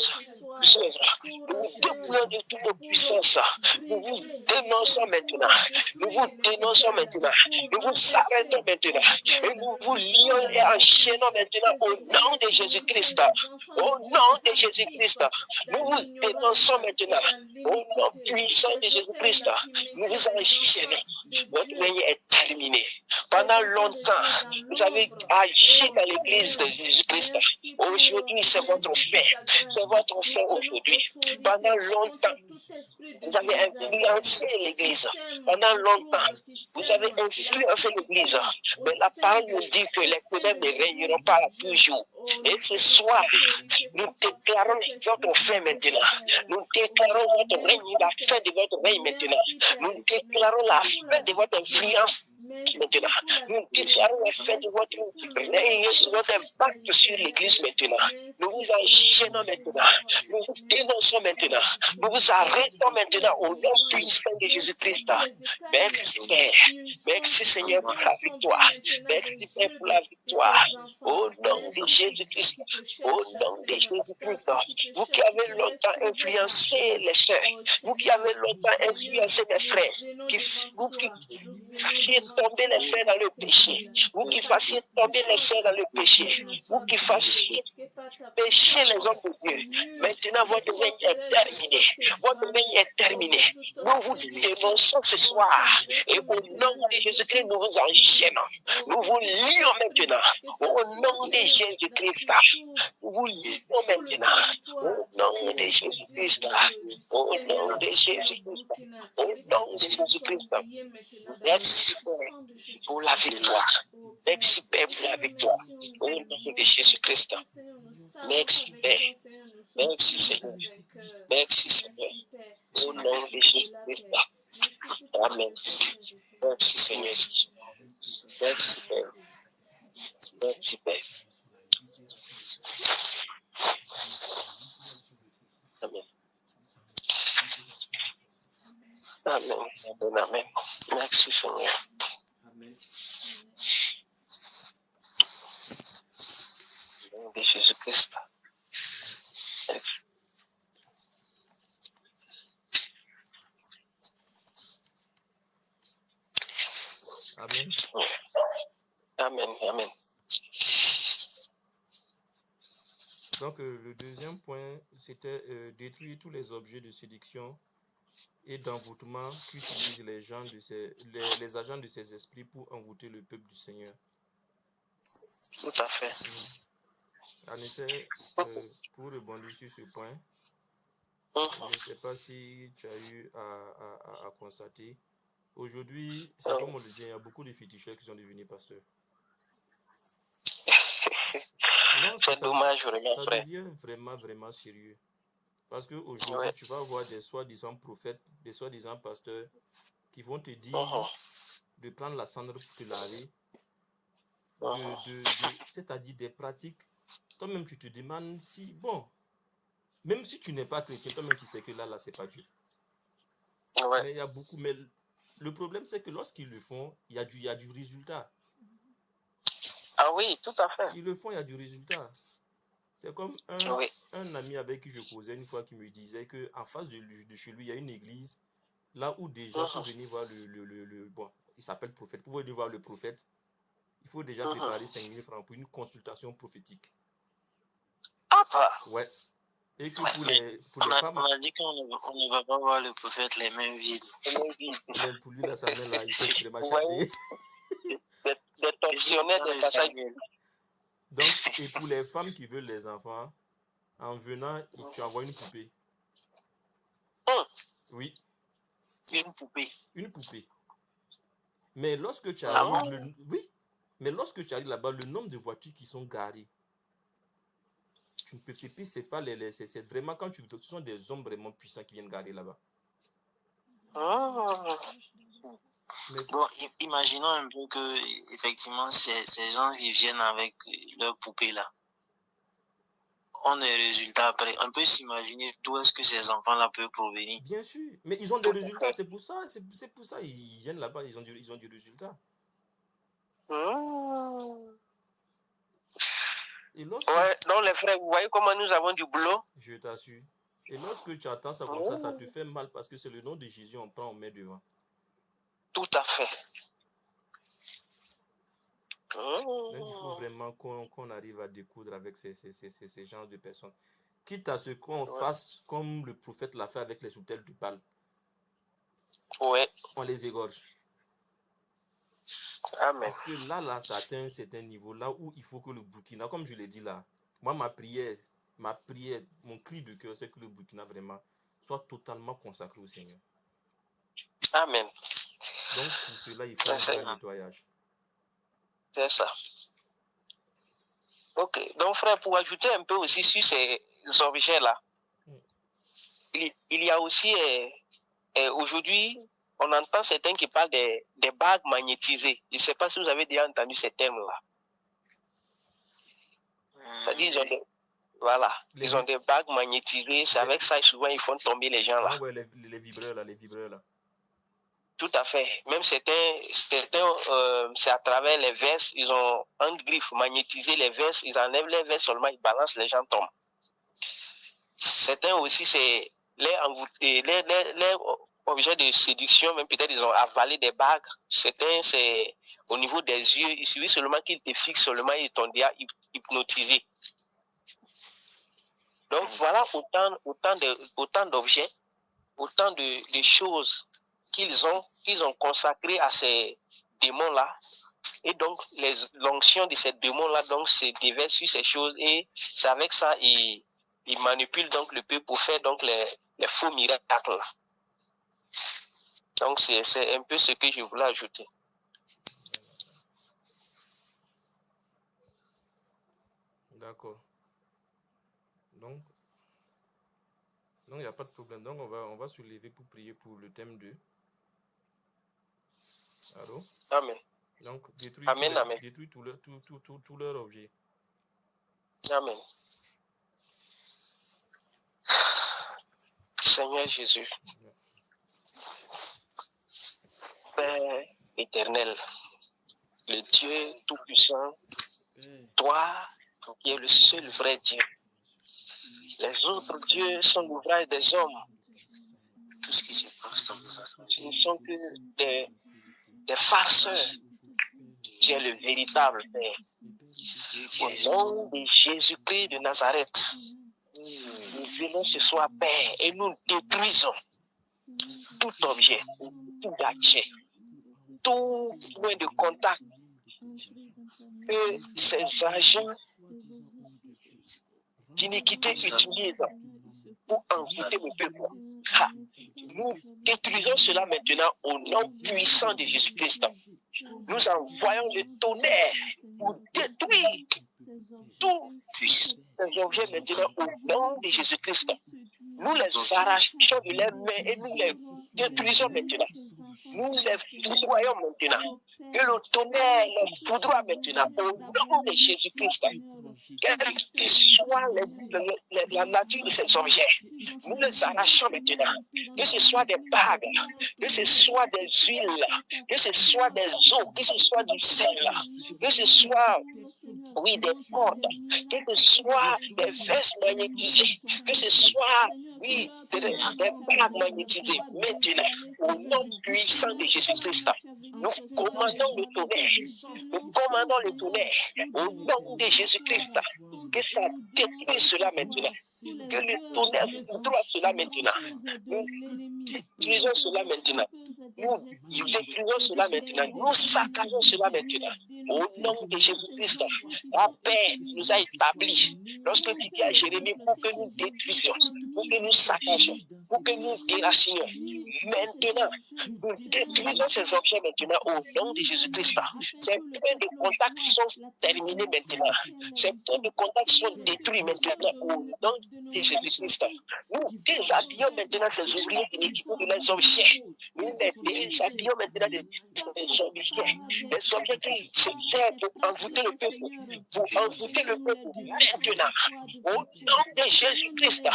œuvres. Nous vous dépouillons de toutes vos puissances. Nous vous dénonçons maintenant. Nous vous dénonçons maintenant. Nous vous arrêtons maintenant. Et nous vous lions et enchaînons maintenant au nom de Jésus-Christ. Au nom de Jésus-Christ. Nous vous dénonçons maintenant. Au nom puissant de Jésus-Christ. Nous vous enchaînons. Votre règne est terminé. Pendant longtemps, vous avez agi dans l'église de Jésus-Christ. Aujourd'hui, c'est votre fin. C'est votre fin aujourd'hui. Pendant longtemps, vous avez influencé l'église. Pendant longtemps, vous avez influencé l'église. Mais la parole nous dit que les ténèbres ne régneront pas toujours. Et ce soir, nous déclarons votre fin maintenant. Nous déclarons votre règne, la fin de votre règne maintenant. Nous déclarons la fin de votre influence maintenant. Nous déclarons la fin de votre règne, votre impact sur l'église maintenant. Nous vous enchaînons maintenant. Nous vous dénonçons maintenant. Nous vous arrêtons maintenant au nom puissant de Jésus-Christ. Merci Père. Merci Seigneur pour la victoire. Merci Père pour la victoire. Au nom de Jésus-Christ. Au nom de Jésus-Christ. Vous qui avez longtemps influencé les sœurs. Vous qui avez longtemps influencé les frères. Vous qui fassiez tomber les frères dans le péché. Vous qui fassiez tomber les sœurs dans le péché. Vous qui fassiez pécher les hommes de Dieu. Maintenant, votre règne est terminé. Votre règne est terminé. Nous vous dénonçons ce soir. Et au nom de Jésus-Christ, nous vous enchaînons. Nous vous lions maintenant. Au nom de Jésus-Christ. Nous vous lions maintenant. Au nom de Jésus-Christ. Au nom de Jésus-Christ. Au nom de Jésus-Christ. Merci pour la victoire. Merci Père pour la victoire. Au nom de Jésus-Christ. Merci Père. Merci Seigneur. Merci Seigneur. Au nom de Jésus-Christ. Amen. Merci Seigneur. Merci Père. Merci Père. Amen. Amen. Amen. Amen. Merci Seigneur. Donc, le deuxième point, c'était détruire tous les objets de séduction et d'envoûtement qu'utilisent les agents de ces esprits pour envoûter le peuple du Seigneur. Tout à fait. En effet, pour rebondir sur ce point, je ne sais pas si tu as eu à constater. Aujourd'hui, c'est comme on le dit, il y a beaucoup de féticheurs qui sont devenus pasteurs. Non, c'est dommage, vraiment, ça frère. devient vraiment, vraiment sérieux. Parce qu'aujourd'hui, tu vas avoir des soi-disant prophètes, des soi-disant pasteurs qui vont te dire de prendre la cendre pour te laver, c'est-à-dire des pratiques. Toi-même, tu te demandes si, bon, même si tu n'es pas chrétien, toi-même, tu sais que là, c'est pas Dieu. Ouais. Mais il y a beaucoup, mais le problème, c'est que lorsqu'ils le font, il y a du résultat. Ah oui, tout à fait. Ils le font, il y a du résultat. C'est comme un ami avec qui je causais une fois qui me disait qu'en face de chez lui, il y a une église, là où déjà, pour venir voir bon, il s'appelle prophète, pour venir voir le prophète, il faut déjà préparer 5 000 francs pour une consultation prophétique. Ah bah. Ouais. Et que pour les femmes... On a dit qu'on ne va pas voir le prophète les mains vides. Mais pour lui, là, sa main, là, il faut extrêmement charger. Des torsionnaires, des passages. Donc, et pour les femmes qui veulent les enfants, en venant, tu envoies une poupée. Oui. Une poupée. Une poupée. Mais lorsque tu arrives, mais lorsque tu arrives là-bas, le nombre de voitures qui sont garées, tu ne peux plus, c'est pas c'est vraiment quand ce sont des hommes vraiment puissants qui viennent garer là-bas. Mais bon, imaginons un peu que effectivement ces gens qui viennent avec leur poupée là ont des résultats après. On peut s'imaginer d'où est-ce que ces enfants-là peuvent provenir. Bien sûr, mais ils ont des résultats, c'est pour ça ils viennent là-bas, ils ont du résultat. Et ouais, donc les frères, vous voyez comment nous avons du boulot? Je t'assure. Et lorsque tu attends ça comme ça te fait mal parce que c'est le nom de Jésus, on prend, on met devant. Tout à fait. Donc, il faut vraiment qu'on arrive à découdre avec ces genres de personnes. Quitte à ce qu'on fasse comme le prophète l'a fait avec les soutelles du Baal. Ouais. On les égorge. Amen. Parce que là, ça atteint un certain niveau, là où il faut que le Burkina, comme je l'ai dit là, moi, ma prière, mon cri de cœur, c'est que le Burkina vraiment soit totalement consacré au Seigneur. Amen. Donc, pour cela, il faut un vrai nettoyage. C'est ça. Ok. Donc, frère, pour ajouter un peu aussi sur ces objets-là, il y a aussi, aujourd'hui, on entend certains qui parlent des bagues magnétisées. Je ne sais pas si vous avez déjà entendu ces termes-là. C'est-à-dire, ils ont des bagues magnétisées. C'est avec ça, souvent, ils font tomber les gens là. Ah ouais, les vibreurs là. Tout à fait. Même certains c'est à travers les vestes, ils ont un griffe magnétisé les vestes, ils enlèvent les vestes seulement, ils balancent, les gens tombent. Certains aussi, c'est les objets de séduction, même peut-être ils ont avalé des bagues. Certains, c'est au niveau des yeux, il suffit seulement qu'ils te fixent seulement, ils t'ont déjà hypnotisé. Donc voilà autant d'objets, autant de choses qu'ils ont consacré à ces démons-là. Et donc, l'onction de ces démons-là se déverse sur ces choses. Et c'est avec ça, ils manipulent donc le peuple pour faire donc les faux miracles. Là. Donc, c'est un peu ce que je voulais ajouter. D'accord. Donc, il n'y a pas de problème. Donc, on va se lever pour prier pour le thème 2. Allô? Amen. Donc, détruis tout leur objet. Amen. Seigneur Jésus, Père éternel, le Dieu tout-puissant, toi qui es le seul vrai Dieu. Les autres dieux sont l'ouvrage des hommes. Tout ce qui se passe dans nos Ce ne sont que des farceurs. Tu es le véritable Père. Au nom de Jésus-Christ de Nazareth, nous venons ce soir, Père, et nous détruisons tout objet, tout gadget, tout point de contact que ces agents d'iniquité utilisent pour envoûter le peuple. Nous détruisons cela maintenant au nom puissant de Jésus-Christ. Nous envoyons le tonnerre pour détruire tous ces objets maintenant au nom de Jésus-Christ. Nous les arrachons de leurs mains et nous les détruisons maintenant. Nous les foudroyons maintenant. Que le tonnerre les foudroie maintenant au nom de Jésus-Christ. Quelle que soit la nature de ces objets, nous les arrachons maintenant. Que ce soit des bagues, que ce soit des huiles, que ce soit des eaux, que ce soit du sel, que ce soit, oui, des cordes, que ce soit des vestes magnétisées, que ce soit, oui, des bagues magnétisées. Maintenant, au nom puissant de Jésus-Christ, nous commandons le tonnerre. Nous commandons le tonnerre au nom de Jésus-Christ. Que ça détruise cela maintenant. Que le tonnerre foudroie cela maintenant. Nous détruisons cela maintenant. Nous détruisons cela maintenant. Nous saccageons cela maintenant. Au nom de Jésus-Christ, la paix nous a établis. Lorsque tu dis à Jérémie pour que nous détruisions, pour que nous saccagions, pour que nous déracinions. Maintenant, nous détruisons ces objets maintenant au nom de Jésus-Christ. Ces points de contact sont terminés maintenant. Ces points de contact sont détruits maintenant au nom de Jésus-Christ. Nous déshabillons maintenant ces ouvriers d'iniquité de leurs objets. Nous les déshabillons maintenant des objets. Les objets qui se servent pour envoûter le peuple. Pour envoûter le peuple maintenant. Au nom de Jésus-Christ.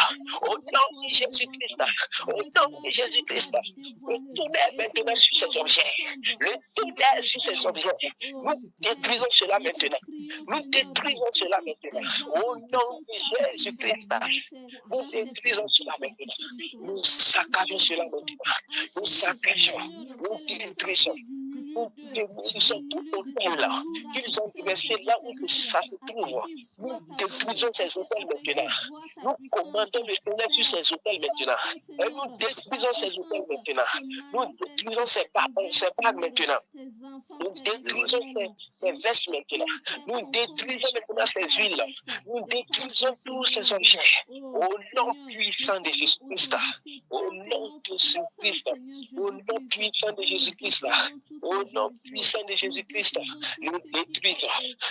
Au nom de Jésus-Christ. Au nom de Jésus-Christ. Le tonnerre maintenant sur ces objets. Le tonnerre sur ces objets. Nous détruisons cela maintenant. Nous détruisons cela maintenant. Au nom de Jésus-Christ. Nous détruisons cela maintenant. Nous saccageons cela maintenant. Nous saccageons. Nous détruisons. Nous détruisons tout hôtel qu'ils ont dressé là où ça se trouve. Nous détruisons ces hôtels maintenant. Nous commandons le tonnerre sur ces hôtels maintenant. Et nous détruisons ces hôtels maintenant. Nous détruisons ces bagues maintenant. Nous détruisons ces vestes maintenant. Nous détruisons maintenant ces huiles. Nous détruisons tous ces objets. Au nom puissant de Jésus-Christ. Au nom de Jésus-Christ. Au nom puissant de Jésus-Christ. Au nom puissant de Jésus-Christ. Nous détruisons.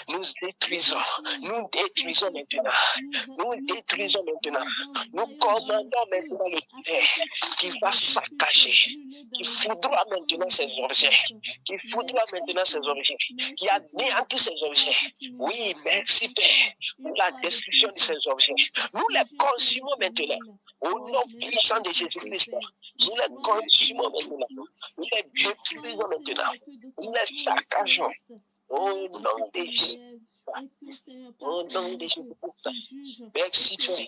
Nous détruisons. Nous détruisons maintenant. Nous détruisons maintenant. Nous commandons maintenant le tonnerre qui va saccager, qui foudroie maintenant ces objets, qui foudroie maintenant ces objets, qui anéantit ces objets. Oui, merci Père pour la destruction de ces objets. Nous les consumons maintenant. Au nom puissant de Jésus-Christ, nous les consumons maintenant. Nous les détruisons maintenant. Nous les saccageons. Au nom de Jésus. Au nom de Jésus-Christ. Merci Père.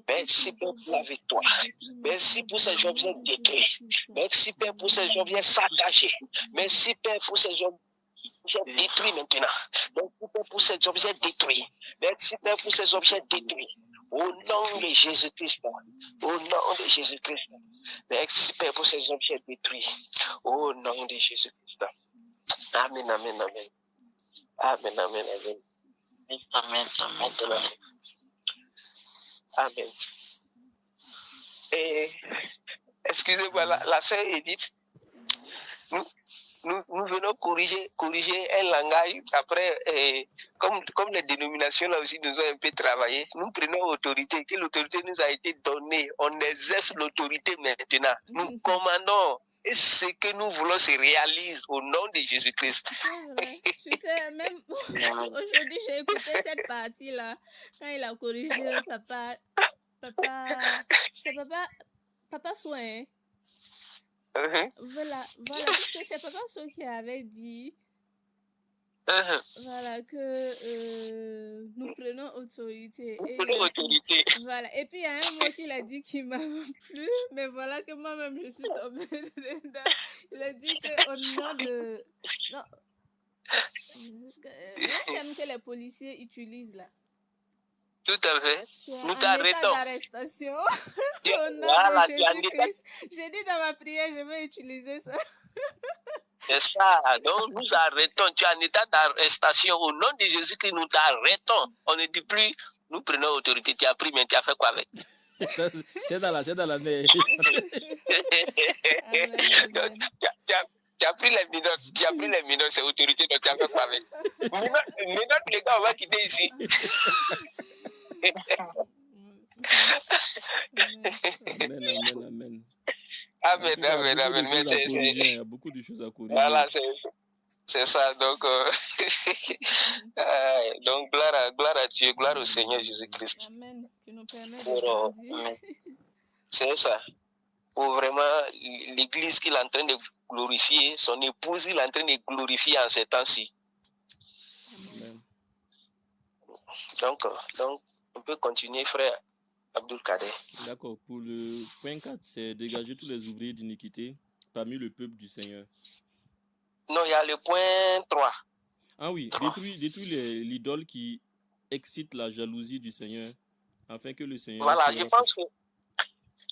Merci Père pour la victoire. Merci pour ces objets détruits. Merci Père pour ces objets saccagés. Merci Père pour ces objets détruits maintenant. Merci Père pour ces objets détruits. Merci Père pour ces objets détruits. Au nom de Jésus-Christ. Au nom de Jésus-Christ. Merci Père pour ces objets détruits. Au nom de Jésus-Christ. Amen, amen, amen. Amen, amen, amen. Amen, amen, amen. Amen. Et excusez-moi, la sœur Edith, nous venons corriger un langage. Après, comme les dénominations là aussi nous ont un peu travaillé, nous prenons autorité, que l'autorité nous a été donnée. On exerce l'autorité maintenant. Nous commandons. Et ce que nous voulons se réalise au nom de Jésus-Christ. C'est vrai. Tu sais, même aujourd'hui, j'ai écouté cette partie-là, quand il a corrigé c'est papa Soin. Voilà, parce que c'est papa Soin qui avait dit, voilà, que nous prenons autorité. Voilà, et puis il y a un mot qu'il a dit qui m'a plu, mais voilà que moi-même je suis tombée dedans. Il a dit qu'au nom de... Non, Le terme que les policiers utilisent là. Tout à fait. Tu es Nous en état t'arrêtons. d'arrestation. Tu- Au nom Voilà, de tu es en état. Jésus-Christ. J'ai dit dans ma prière, je vais utiliser ça. C'est ça. Donc, nous arrêtons. Tu es en état d'arrestation. Au nom de Jésus-Christ, nous t'arrêtons. On ne dit plus, nous prenons autorité. Tu as pris, mais tu as fait quoi avec? C'est dans la mer. Amen, Donc, amen. tu as pris les mineurs, c'est autorité, donc tu as fait quoi avec? Maintenant, les gars, on va quitter ici. Amen. Amen. Il y a beaucoup de choses à corriger. Voilà, c'est ça. Donc, donc gloire à Dieu, gloire au Seigneur Jésus-Christ. Amen. Qui nous permet de grandir. C'est ça. Pour vraiment l'église qu'il est en train de glorifier, son épouse, il est en train de glorifier en ces temps-ci. Amen. Donc, on peut continuer, frère Abdul Kader. D'accord. Pour le point 4, c'est dégager tous les ouvriers d'iniquité parmi le peuple du Seigneur. Non, il y a le point 3. Ah oui, détruire l'idole qui excite la jalousie du Seigneur, afin que le Seigneur... Voilà, je pense que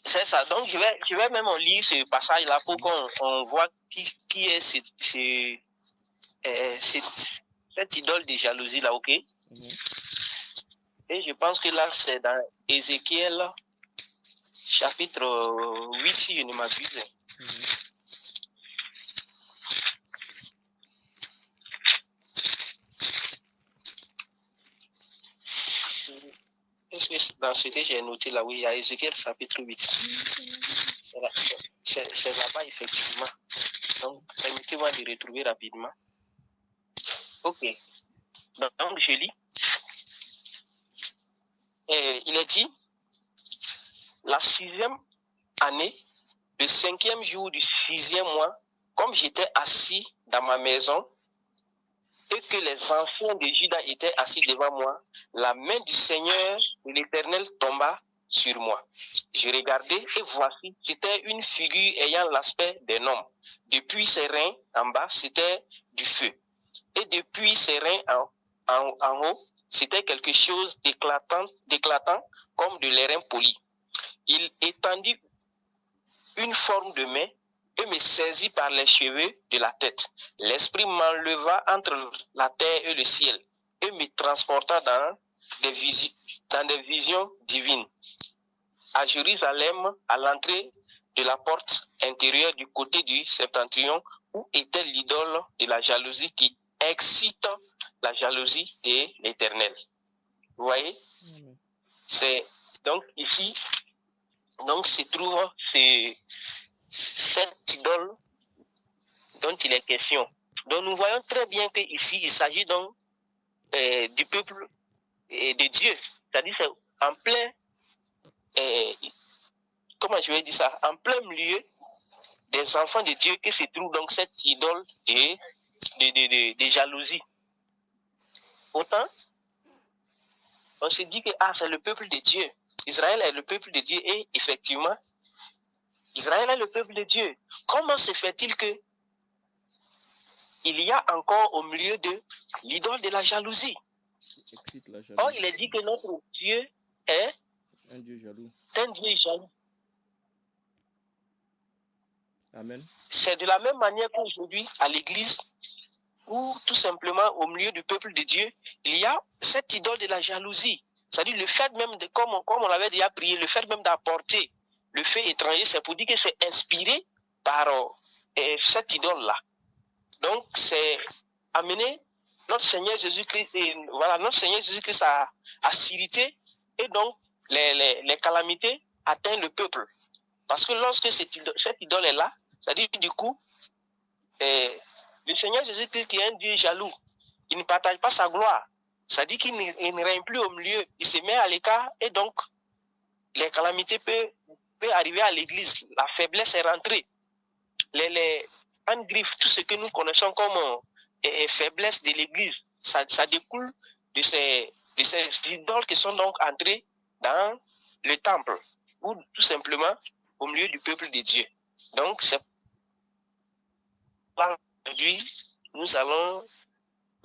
c'est ça. Donc, je vais même lire ce passage-là pour qu'on voit qui est cette idole de jalousie-là, ok? Et je pense que là, c'est dans Ézéchiel, chapitre 8, si je ne m'abuse. Est-ce que dans ce que j'ai noté là, oui, il y a Ézéchiel chapitre 8. C'est là-bas, effectivement. Donc, permettez-moi de retrouver rapidement. Ok. Donc, je lis. Et il est dit, la 6e année, le 5e jour du 6e mois, comme j'étais assis dans ma maison, et que les anciens de Juda étaient assis devant moi, la main du Seigneur de l'Éternel tomba sur moi. Je regardais et voici, c'était une figure ayant l'aspect d'un homme. Depuis ses reins en bas, c'était du feu. Et depuis ses reins en haut, c'était quelque chose d'éclatant comme de l'airain poli. Il étendit une forme de main et me saisit par les cheveux de la tête. L'esprit m'enleva entre la terre et le ciel et me transporta dans des visions divines. À Jérusalem, à l'entrée de la porte intérieure du côté du septentrion, où était l'idole de la jalousie qui excite la jalousie de l'Éternel. Vous voyez? C'est donc ici, donc se trouve cette idole dont il est question. Donc nous voyons très bien qu'ici, il s'agit donc du peuple de Dieu. C'est-à-dire c'est en plein, comment je vais dire ça, en plein milieu des enfants de Dieu que se trouve donc cette idole de jalousie. Autant, on se dit que c'est le peuple de Dieu. Israël est le peuple de Dieu et effectivement, Israël est le peuple de Dieu. Comment se fait-il que il y a encore au milieu de l'idole de la jalousie? Or, il est dit que notre Dieu est un Dieu jaloux. Un Dieu jaloux. Amen. C'est de la même manière qu'aujourd'hui, à l'église, ou tout simplement au milieu du peuple de Dieu, il y a cette idole de la jalousie. C'est-à-dire le fait même de, comme on l'avait déjà prié, le fait même d'apporter le fait étranger, c'est pour dire que c'est inspiré par cette idole-là. Donc, c'est amener notre Seigneur Jésus-Christ, voilà, notre Seigneur Jésus-Christ a s'irrité, et donc les calamités atteignent le peuple. Parce que lorsque cette idole est là, c'est-à-dire du coup, le Seigneur Jésus-Christ qui est un Dieu jaloux, il ne partage pas sa gloire. C'est-à-dire qu'il ne règne plus au milieu, il se met à l'écart, et donc les calamités peuvent arriver à l'église. La faiblesse est rentrée. Les griffes, tout ce que nous connaissons comme faiblesse de l'église, ça découle de ces idoles qui sont donc entrées dans le temple, ou tout simplement au milieu du peuple de Dieu. Donc, c'est aujourd'hui, nous allons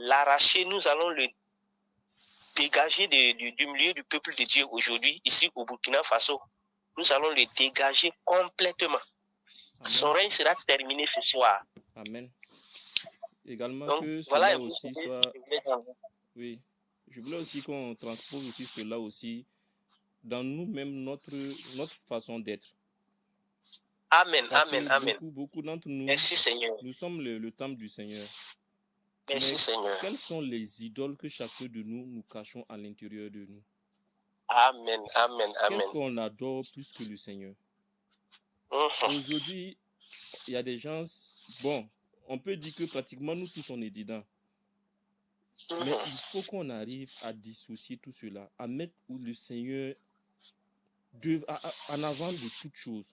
l'arracher, nous allons le dégager du milieu du peuple de Dieu aujourd'hui, ici au Burkina Faso. Nous allons le dégager complètement. Amen. Son règne sera terminé ce soir. Amen. Également Donc, que voilà cela aussi soit... Oui, je voulais aussi qu'on transpose aussi cela aussi dans nous-mêmes, notre façon d'être. Amen, Parce amen, que amen. beaucoup d'entre nous, Merci Seigneur. nous sommes le temple du Seigneur. Merci Mais Seigneur. quelles sont les idoles que chacun de nous cachons à l'intérieur de nous? Amen, amen, amen. Qu'est-ce qu'on adore plus que le Seigneur? Aujourd'hui, il y a des gens, bon, on peut dire que pratiquement nous tous on est dedans. Mais il faut qu'on arrive à dissocier tout cela, à mettre le Seigneur en avant de toute chose.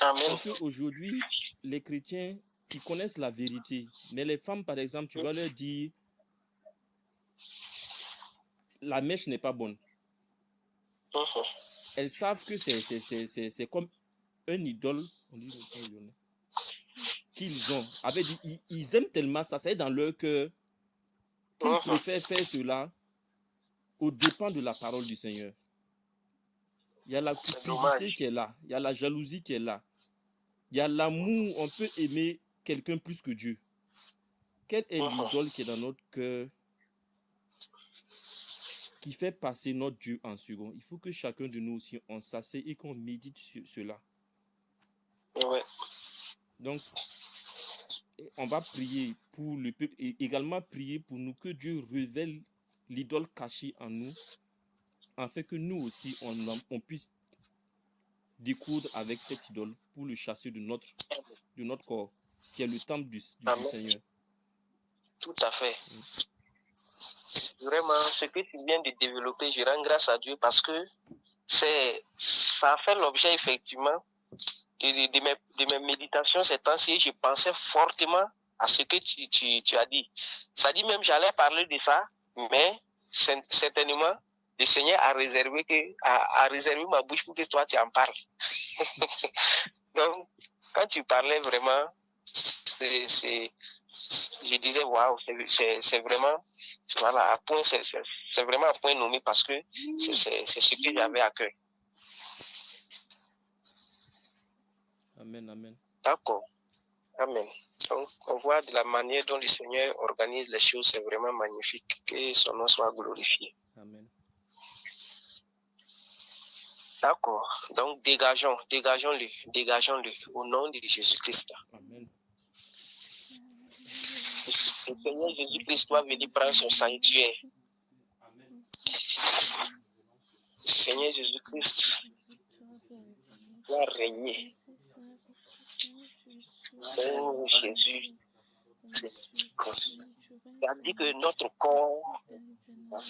Amen. Parce qu'aujourd'hui, les chrétiens, ils connaissent la vérité. Mais les femmes, par exemple, tu vas leur dire, la mèche n'est pas bonne. Elles savent que c'est comme un idole, on dit, qu'ils ont. Avec, ils aiment tellement ça, c'est dans leur cœur, qu'ils préfèrent faire cela au dépens de la parole du Seigneur. Il y a la cupidité qui est là, il y a la jalousie qui est là, il y a l'amour, on peut aimer quelqu'un plus que Dieu. Quelle est l'idole qui est dans notre cœur, qui fait passer notre Dieu en second? Il faut que chacun de nous aussi, on s'assied et qu'on médite sur cela. Ouais. Donc, on va prier pour le peuple et également prier pour nous, que Dieu révèle l'idole cachée en nous, afin que nous aussi, on puisse découdre avec cette idole pour le chasser de notre corps, qui est le temple du Seigneur. Tout à fait. Vraiment, ce que tu viens de développer, je rends grâce à Dieu parce que ça a fait l'objet effectivement de mes méditations ces temps-ci. Je pensais fortement à ce que tu as dit. Ça dit même, j'allais parler de ça, mais certainement, le Seigneur a réservé ma bouche pour que toi tu en parles. Donc, quand tu parlais vraiment, je disais waouh, c'est vraiment, voilà, c'est vraiment un point nommé parce que c'est ce que j'avais à cœur. Amen, amen. D'accord. Amen. Donc, on voit de la manière dont le Seigneur organise les choses, c'est vraiment magnifique. Que son nom soit glorifié. Amen. D'accord. Donc, dégageons-le au nom de Jésus-Christ. Amen. Le Seigneur Jésus-Christ doit venir prendre son sanctuaire. Le Seigneur Jésus-Christ doit régner. Oh Jésus, tu as dit que notre corps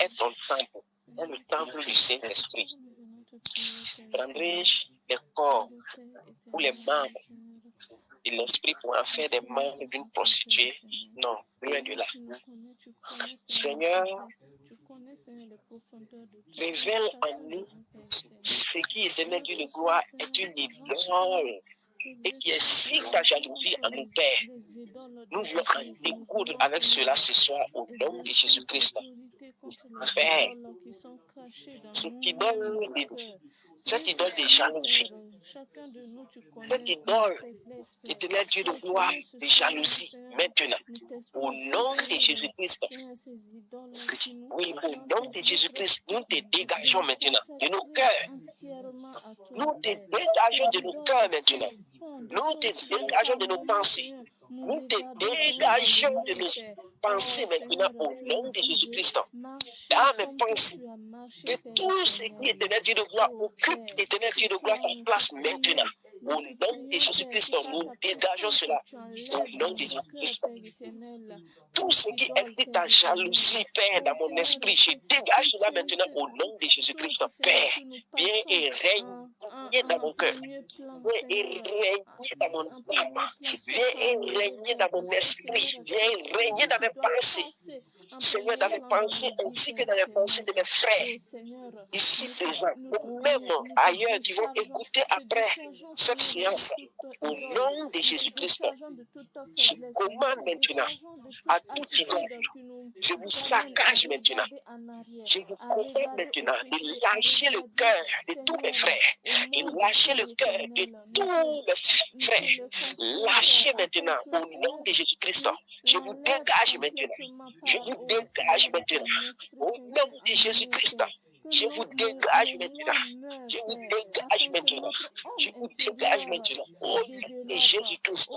est ton temple, est le temple du Saint-Esprit. Prendrai-je les corps ou les membres de l'esprit pour en faire des membres d'une prostituée? Non, loin de là. Seigneur, révèle en nous ce qui, éternel Dieu de gloire, est une idole et qui excite ta jalousie en nous, Père. Nous voulons en découdre avec cela ce soir au nom de Jésus-Christ. Père, cette idole de jalousie, cette idole, éternel Dieu de gloire, de jalousie, maintenant, au nom de Jésus-Christ, oui, au nom de Jésus-Christ, nous te dégageons maintenant de nos cœurs. Nous te dégageons de nos cœurs maintenant. Nous te dégageons de nos pensées. Nous te dégageons de nos pensées maintenant au nom de Jésus-Christ. Dans mes pensées, que tout ce qui est éternel Dieu de gloire occupe éternel Dieu de gloire sa place maintenant. Au nom de Jésus-Christ, nous dégageons cela au nom de Jésus-Christ. Tout ce qui excite ta jalousie, Père, dans mon esprit, je dégage cela maintenant au nom de Jésus-Christ. Père, viens et règne dans mon cœur. Viens et règne dans mon âme. Viens et règne dans mon esprit. Viens et règne dans mes mes pensées, Seigneur, dans mes pensées ainsi que dans les pensées de mes frères, ici présents, ou même ailleurs, qui vont écouter après cette séance. Au nom de Jésus-Christ, je commande maintenant à tout idole, je vous saccage maintenant. Je vous commande maintenant de lâcher le cœur de tous mes frères, de lâcher le cœur de tous mes frères. Lâchez maintenant au nom de Jésus-Christ. Je vous dégage maintenant. Je vous dégage maintenant. Au nom de Jésus-Christ. Je vous dégage maintenant. Je vous dégage maintenant. Je vous dégage maintenant. Au nom de Jésus-Christ.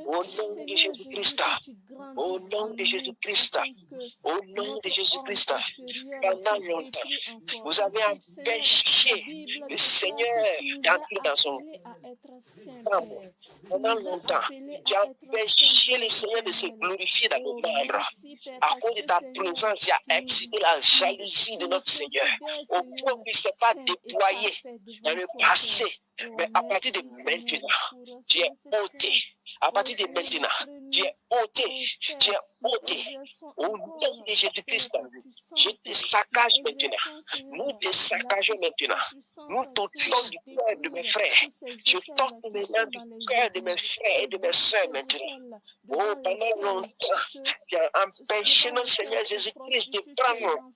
Au nom de Jésus-Christ. Au nom de Jésus-Christ. Au nom de Jésus-Christ. Pendant longtemps, vous avez empêché le Seigneur d'entrer dans son membre. Pendant longtemps, tu as empêché le Seigneur de se glorifier dans nos membres. À cause de ta présence, tu as excité la jalousie de notre Seigneur. Au point qu'il ne s'est pas déployé dans le passé. Mais à partir de maintenant, tu es ôté. À partir de maintenant, tu es ôté. Tu es ôté. Au nom de Jésus-Christ, je te saccage maintenant. Nous te saccageons maintenant. Nous t'ôtons du cœur de mes frères. Je t'ôte maintenant du cœur de mes frères et de mes soeurs maintenant. Oh, pendant longtemps, tu as empêché notre Seigneur Jésus-Christ de prendre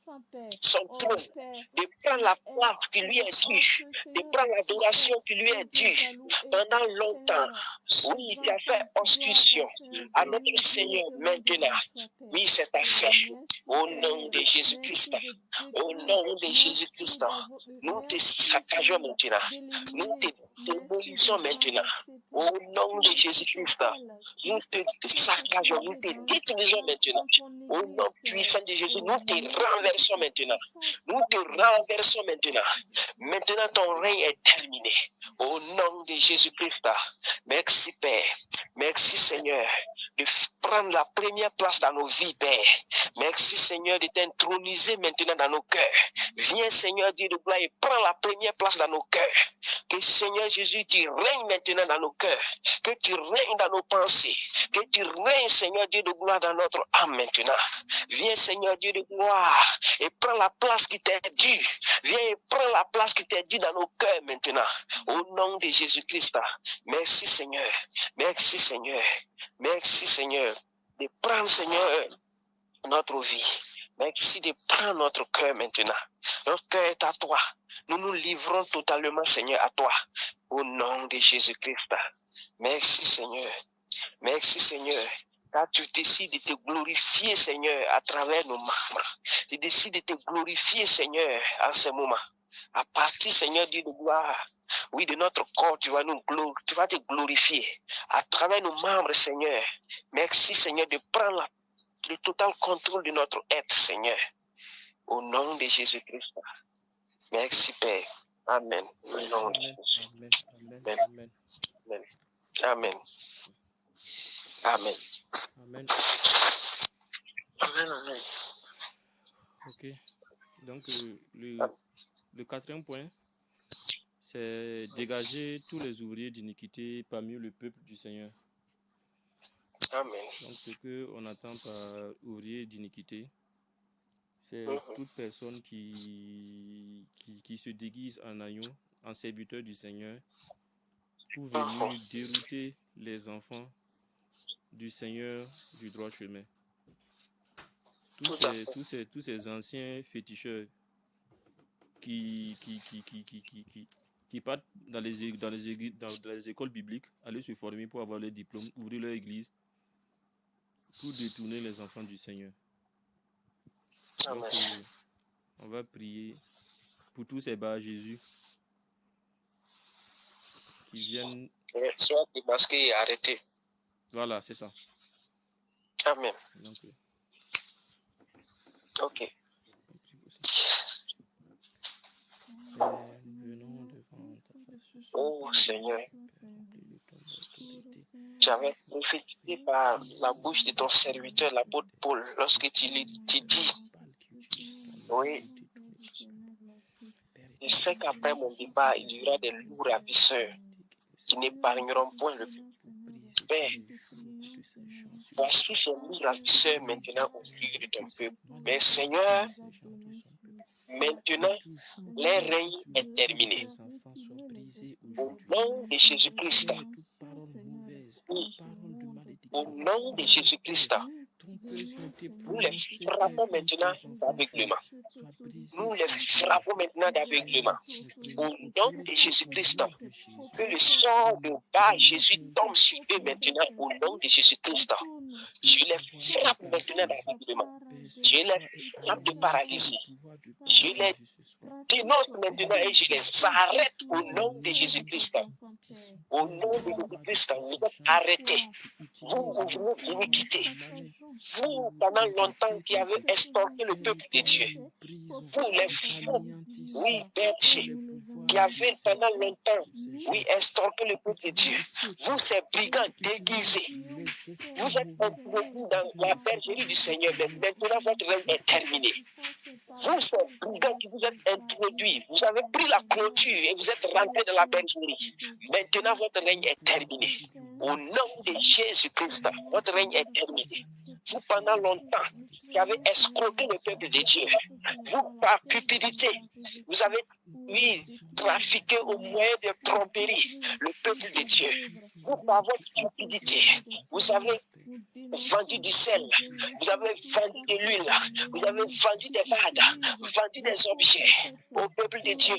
son trône, de prendre la place qui lui est due, de prendre l'adoration qui lui est due. Pendant longtemps, oui, tu as fait obstruction à notre Seigneur maintenant. Oui, c'est ta fait. Au nom de Jésus-Christ, au nom de Jésus-Christ, nous te saccageons maintenant. Nous te démolissons maintenant. Au nom de Jésus-Christ, nous te saccageons, nous te détruisons maintenant. Au nom puissant de Jésus, nous te renversons maintenant. Nous te renversons maintenant. Maintenant, ton règne est terminé. Au nom de Jésus-Christ, merci Père. Merci Seigneur de prendre la première place dans nos vies, Père. Merci Seigneur de t'introniser maintenant dans nos cœurs. Viens Seigneur Dieu de gloire et prends la première place dans nos cœurs. Que Seigneur Jésus, tu règnes maintenant dans nos cœurs. Que tu règnes dans nos pensées. Que tu règnes Seigneur Dieu de gloire dans notre âme maintenant. Viens Seigneur Dieu de gloire et prends la place qui t'est due. Viens et prends la place qui t'est due dans nos cœurs maintenant. Au nom de Jésus-Christ. Merci Seigneur. Merci Seigneur. Merci Seigneur de prendre Seigneur notre vie. Merci de prendre notre cœur maintenant. Notre cœur est à toi. Nous nous livrons totalement Seigneur à toi. Au nom de Jésus-Christ. Merci Seigneur. Merci Seigneur. Car tu décides de te glorifier Seigneur à travers nos membres. Tu décides de te glorifier Seigneur en ce moment. À partir, Seigneur Dieu de gloire, oui, de notre corps, tu vas te glorifier à travers nos membres, Seigneur. Merci, Seigneur, de prendre le total contrôle de notre être, Seigneur. Au nom de Jésus-Christ. Merci, Père. Amen. Au nom de Jésus. Amen. Amen. Amen. Amen. Amen. Amen. Amen. Amen. Ok. Donc, le quatrième point, c'est dégager tous les ouvriers d'iniquité parmi le peuple du Seigneur. Amen. Donc, ce qu'on entend par ouvrier d'iniquité, c'est toute personne qui se déguise en agneau, en serviteur du Seigneur, pour venir dérouter les enfants du Seigneur du droit chemin. Tous ces anciens féticheurs qui partent dans les écoles bibliques, aller se former pour avoir leur diplôme, ouvrir leur église, pour détourner les enfants du Seigneur. Donc, on va prier pour tous ces bas Jésus qui viennent. Soit démasqués et arrêtés. Voilà, c'est ça. Amen. Donc, ok. Oh Seigneur, tu avais prophétisé par la bouche de ton serviteur, l'apôtre Paul, lorsque tu dis, oui, je sais qu'après mon départ, il y aura des loups ravisseurs qui n'épargneront point le Père. voici ces miraculeux maintenant au milieu de ton peuple. Mais Seigneur, maintenant, les règne est terminé. Au nom de Jésus-Christ, au nom de Jésus-Christ, nous les frappons maintenant d'aveuglement. Nous les frappons maintenant d'aveuglement. Au nom de Jésus-Christ, que le sort de bas Jésus tombe sur eux maintenant. Au nom de Jésus-Christ, je les frappe maintenant d'aveuglement. Je les frappe de paralysie. Je les dénonce maintenant et je les arrête au nom de Jésus-Christ. Au nom de Jésus-Christ, vous êtes arrêtés. Vous ouvrez l'iniquité. Vous, pendant longtemps, qui avez extorqué le peuple de Dieu. Vous, les fous, oui, bergers, qui avez pendant longtemps, oui, extorqué le peuple de Dieu. Vous, ces brigands déguisés, vous êtes introduits dans la bergerie du Seigneur, mais maintenant votre règne est terminé. Vous, ces brigands qui vous êtes introduits, vous avez pris la clôture et vous êtes rentrés dans la bergerie. Maintenant, votre règne est terminé. Au nom de Jésus-Christ, votre règne est terminé. Vous, pendant longtemps, qui avez escroqué le peuple de Dieu, vous, par cupidité, vous avez, oui, trafiqué au moyen de tromperie le peuple de Dieu. Vous, par votre cupidité, vous avez vendu du sel, vous avez vendu de l'huile, vous avez vendu des vades, vendu des objets au peuple de Dieu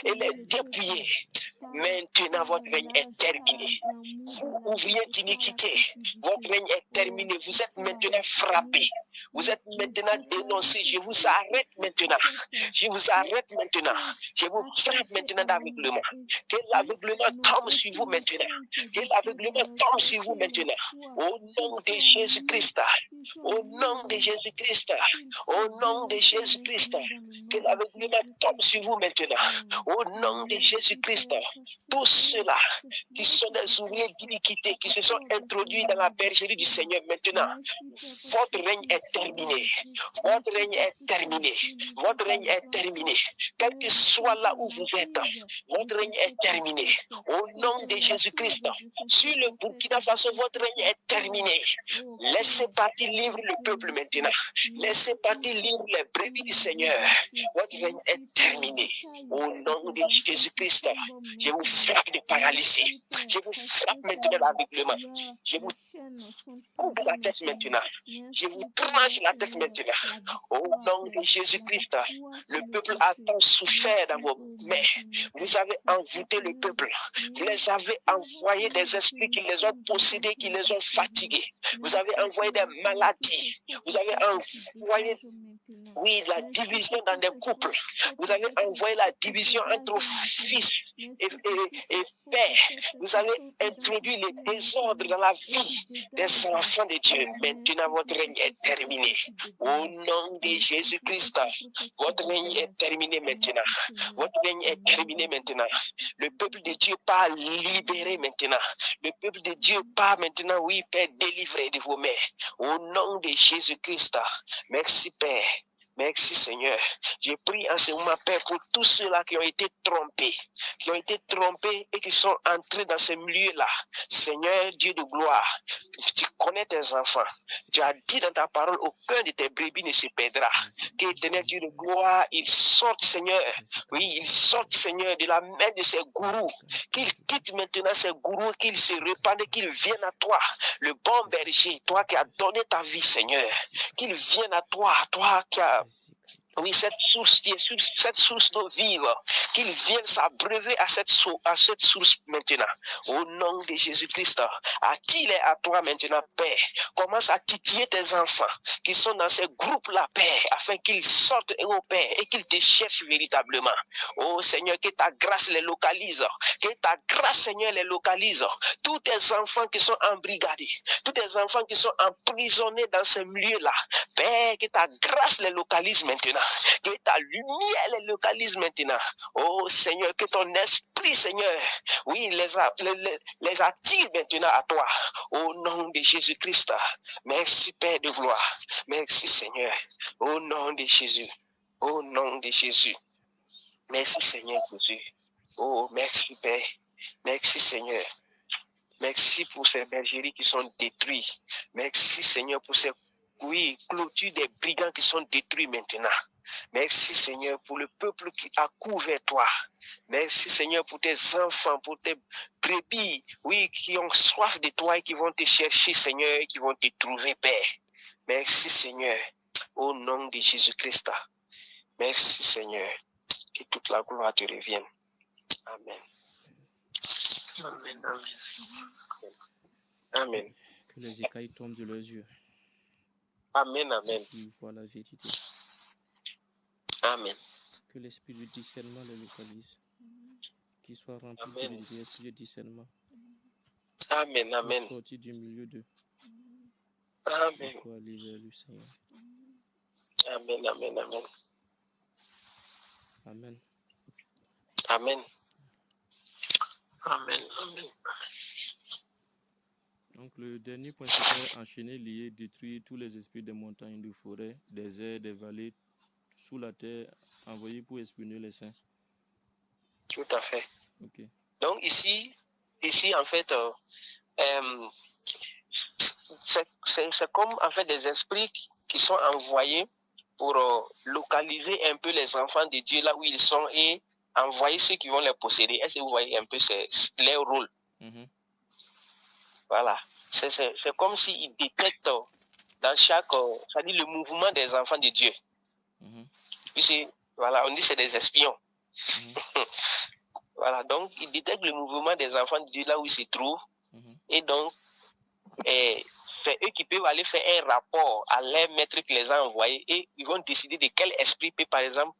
et les dépouillés. Maintenant, votre règne est terminé. Vous, ouvriers d'iniquité, votre règne est terminé. Vous êtes maintenant frappés. Vous êtes maintenant dénoncés. Je vous arrête maintenant. Je vous arrête maintenant. Je vous frappe maintenant d'aveuglement. Que l'aveuglement tombe sur vous maintenant. Que l'aveuglement tombe sur vous maintenant. Au nom de Jésus-Christ. Au nom de Jésus-Christ. Au nom de Jésus-Christ. Que l'aveuglement tombe sur vous maintenant. Au nom de Jésus-Christ. Tous ceux-là qui sont des ouvriers d'iniquité, qui se sont introduits dans la bergerie du Seigneur maintenant, votre règne est terminé. Votre règne est terminé. Votre règne est terminé. Quel que soit là où vous êtes, votre règne est terminé. Au nom de Jésus-Christ, sur le Burkina Faso, votre règne est terminé. Laissez partir libre le peuple maintenant. Laissez partir libre les brebis du Seigneur. Votre règne est terminé. Au nom de Jésus-Christ, je vous frappe de paralysie. Je vous frappe maintenant d'aveuglement. Je vous coupe la tête maintenant. Je vous tranche la tête maintenant. Au nom de Jésus-Christ, le peuple a tant souffert dans vos mains. Vous avez envoûté le peuple. Vous les avez envoyé des esprits qui les ont possédés, qui les ont fatigués. Vous avez envoyé des maladies. Vous avez envoyé, oui, la division dans des couples. Vous avez envoyé la division entre fils et père. Vous avez introduit les désordres dans la vie des enfants de Dieu. Maintenant, votre règne est terminé. Au nom de Jésus-Christ, votre règne est terminé maintenant. Votre règne est terminé maintenant. Le peuple de Dieu part libéré maintenant. Le peuple de Dieu part maintenant, oui, Père, délivré de vos mains. Au nom de Jésus-Christ, merci Père. Merci Seigneur. Je prie en ce moment, Père, pour tous ceux-là qui ont été trompés et qui sont entrés dans ce milieu-là. Seigneur, Dieu de gloire, tu connais tes enfants. Tu as dit dans ta parole, aucun de tes brebis ne se perdra. Qu'éternel Dieu de gloire, ils sortent, Seigneur. Oui, ils sortent, Seigneur, de la main de ces gourous. Qu'ils quittent maintenant ces gourous, qu'ils se répandent, qu'ils viennent à toi, le bon berger, toi qui as donné ta vie, Seigneur. Qu'ils viennent à toi, toi qui as, oui, cette source d'eau vive, qu'ils viennent s'abreuver à cette source maintenant. Au nom de Jésus-Christ, attire-les à toi maintenant, Père. Commence à titiller tes enfants qui sont dans ces groupes-là, Père, afin qu'ils sortent, au Père, et qu'ils te cherchent véritablement. Oh Seigneur, que ta grâce les localise. Que ta grâce, Seigneur, les localise. Tous tes enfants qui sont embrigadés, tous tes enfants qui sont emprisonnés dans ce milieu-là, Père, que ta grâce les localise maintenant. Que ta lumière les localise maintenant. Oh Seigneur, que ton esprit, Seigneur, oui, les attire maintenant à toi. Au nom de Jésus-Christ. Merci Père de gloire. Merci Seigneur. Au nom de Jésus. Au nom de Jésus. Merci Seigneur Jésus. Oh, merci Père. Merci Seigneur. Merci pour ces bergeries qui sont détruites. Merci Seigneur pour ces clôtures des brigands qui sont détruits maintenant. Merci Seigneur pour le peuple qui accourt vers toi. Merci Seigneur pour tes enfants, pour tes brebis, qui ont soif de toi et qui vont te chercher Seigneur et qui vont te trouver Père. Merci Seigneur, au nom de Jésus-Christ. Merci Seigneur, que toute la gloire te revienne. Amen. Amen, amen. Amen. Que les écailles tombent de leurs yeux. Amen, amen. Ils voient la vérité. Amen. Que l'esprit du discernement les localise. Qu'ils soient remplis de l'esprit du discernement. Amen, amen. Pour sortir du milieu d'eux. Amen. Pour aller vers le Seigneur. Amen, amen, amen. Amen. Amen. Amen, amen. Donc le dernier point, c'était enchaîner, lier, détruire tous les esprits des montagnes, des forêts, des airs, des vallées, sous la terre, envoyés pour espionner les saints. Tout à fait. Okay. Donc ici en fait, c'est comme en fait des esprits qui sont envoyés pour localiser un peu les enfants de Dieu là où ils sont et envoyer ceux qui vont les posséder. Est-ce que vous voyez un peu leur rôle? Voilà. C'est comme s'ils détectent dans chaque, c'est-à-dire le mouvement des enfants de Dieu. Puis voilà, on dit c'est des espions. Voilà, donc ils détectent le mouvement des enfants de Dieu là où ils se trouvent. Et donc, c'est eux qui peuvent aller faire un rapport à leur maître qui les a envoyés et ils vont décider de quel esprit peut, par exemple,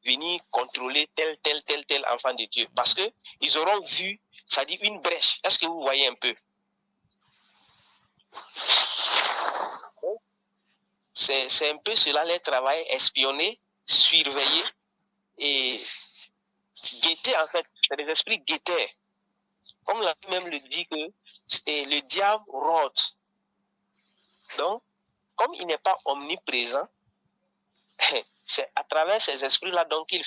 venir contrôler tel enfant de Dieu. Parce qu'ils auront vu, ça dit une brèche. Est-ce que vous voyez un peu? C'est un peu cela, leur travail, espionner, surveiller et guetter, en fait. C'est des esprits guetteurs. Comme la Bible même le dit que le diable rôde. Donc, comme il n'est pas omniprésent, c'est à travers ces esprits-là donc qu'il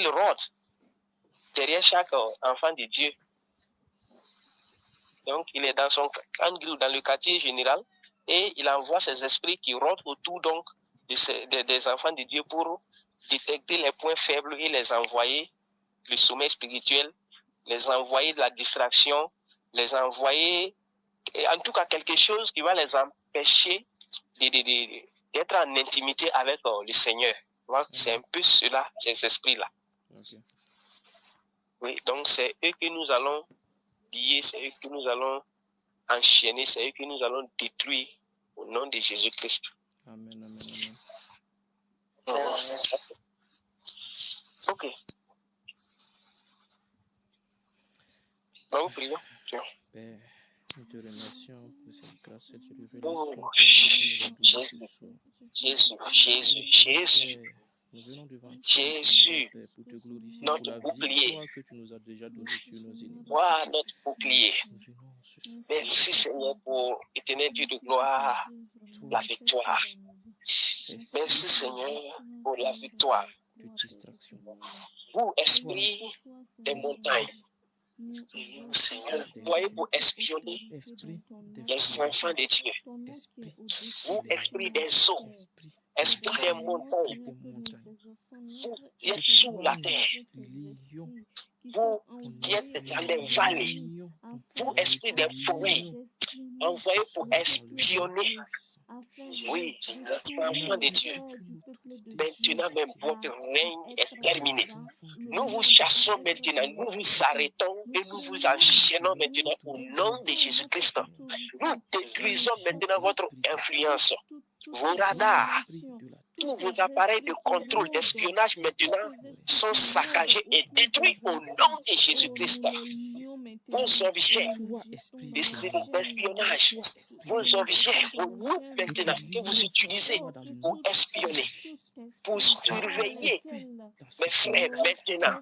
rôde derrière chaque enfant de Dieu. Donc, il est dans son angle, dans le quartier général, et il envoie ces esprits qui rôdent autour donc des enfants de Dieu pour détecter les points faibles et les envoyer le sommeil spirituel, les envoyer de la distraction, les envoyer, en tout cas quelque chose qui va les empêcher d'être en intimité avec le Seigneur. C'est un peu cela, ces esprits-là. Okay. Oui, donc c'est eux que nous allons lier, c'est eux que nous allons enchaîner, c'est eux que nous allons détruire au nom de Jésus-Christ. Amen, amen, amen. Ok. Donc, prions. Père, nous te remercions pour cette grâce, cette révélation. Jésus. Nous venons devant toi, Jésus, Père, pour te glorifier notre pour la bouclier. victoire que tu nous as déjà donnée sur nos ennemis. Voilà notre bouclier. Nous venons ce soir. Merci Seigneur pour éternel Dieu de gloire, la victoire. Merci Seigneur pour la victoire. De distraction. Vous, esprit des montagnes, Seigneur, voyez pour espionner Esprit les enfants de Dieu. Vous, esprit des eaux, esprit des montagnes, vous qui êtes sous la terre, vous qui êtes dans les vallées, vous, esprit des forêts, envoyez pour espionner, oui, les enfants de Dieu. Maintenant même, votre règne est terminé. Nous vous chassons maintenant, nous vous arrêtons et nous vous enchaînons maintenant au nom de Jésus-Christ. Nous détruisons maintenant votre influence, vos radars, tous vos appareils de contrôle, d'espionnage maintenant sont saccagés et détruits au nom de Jésus-Christ. Vos objets d'espionnage, vos objets, vos loups maintenant que vous utilisez pour espionner, pour surveiller mes frères maintenant.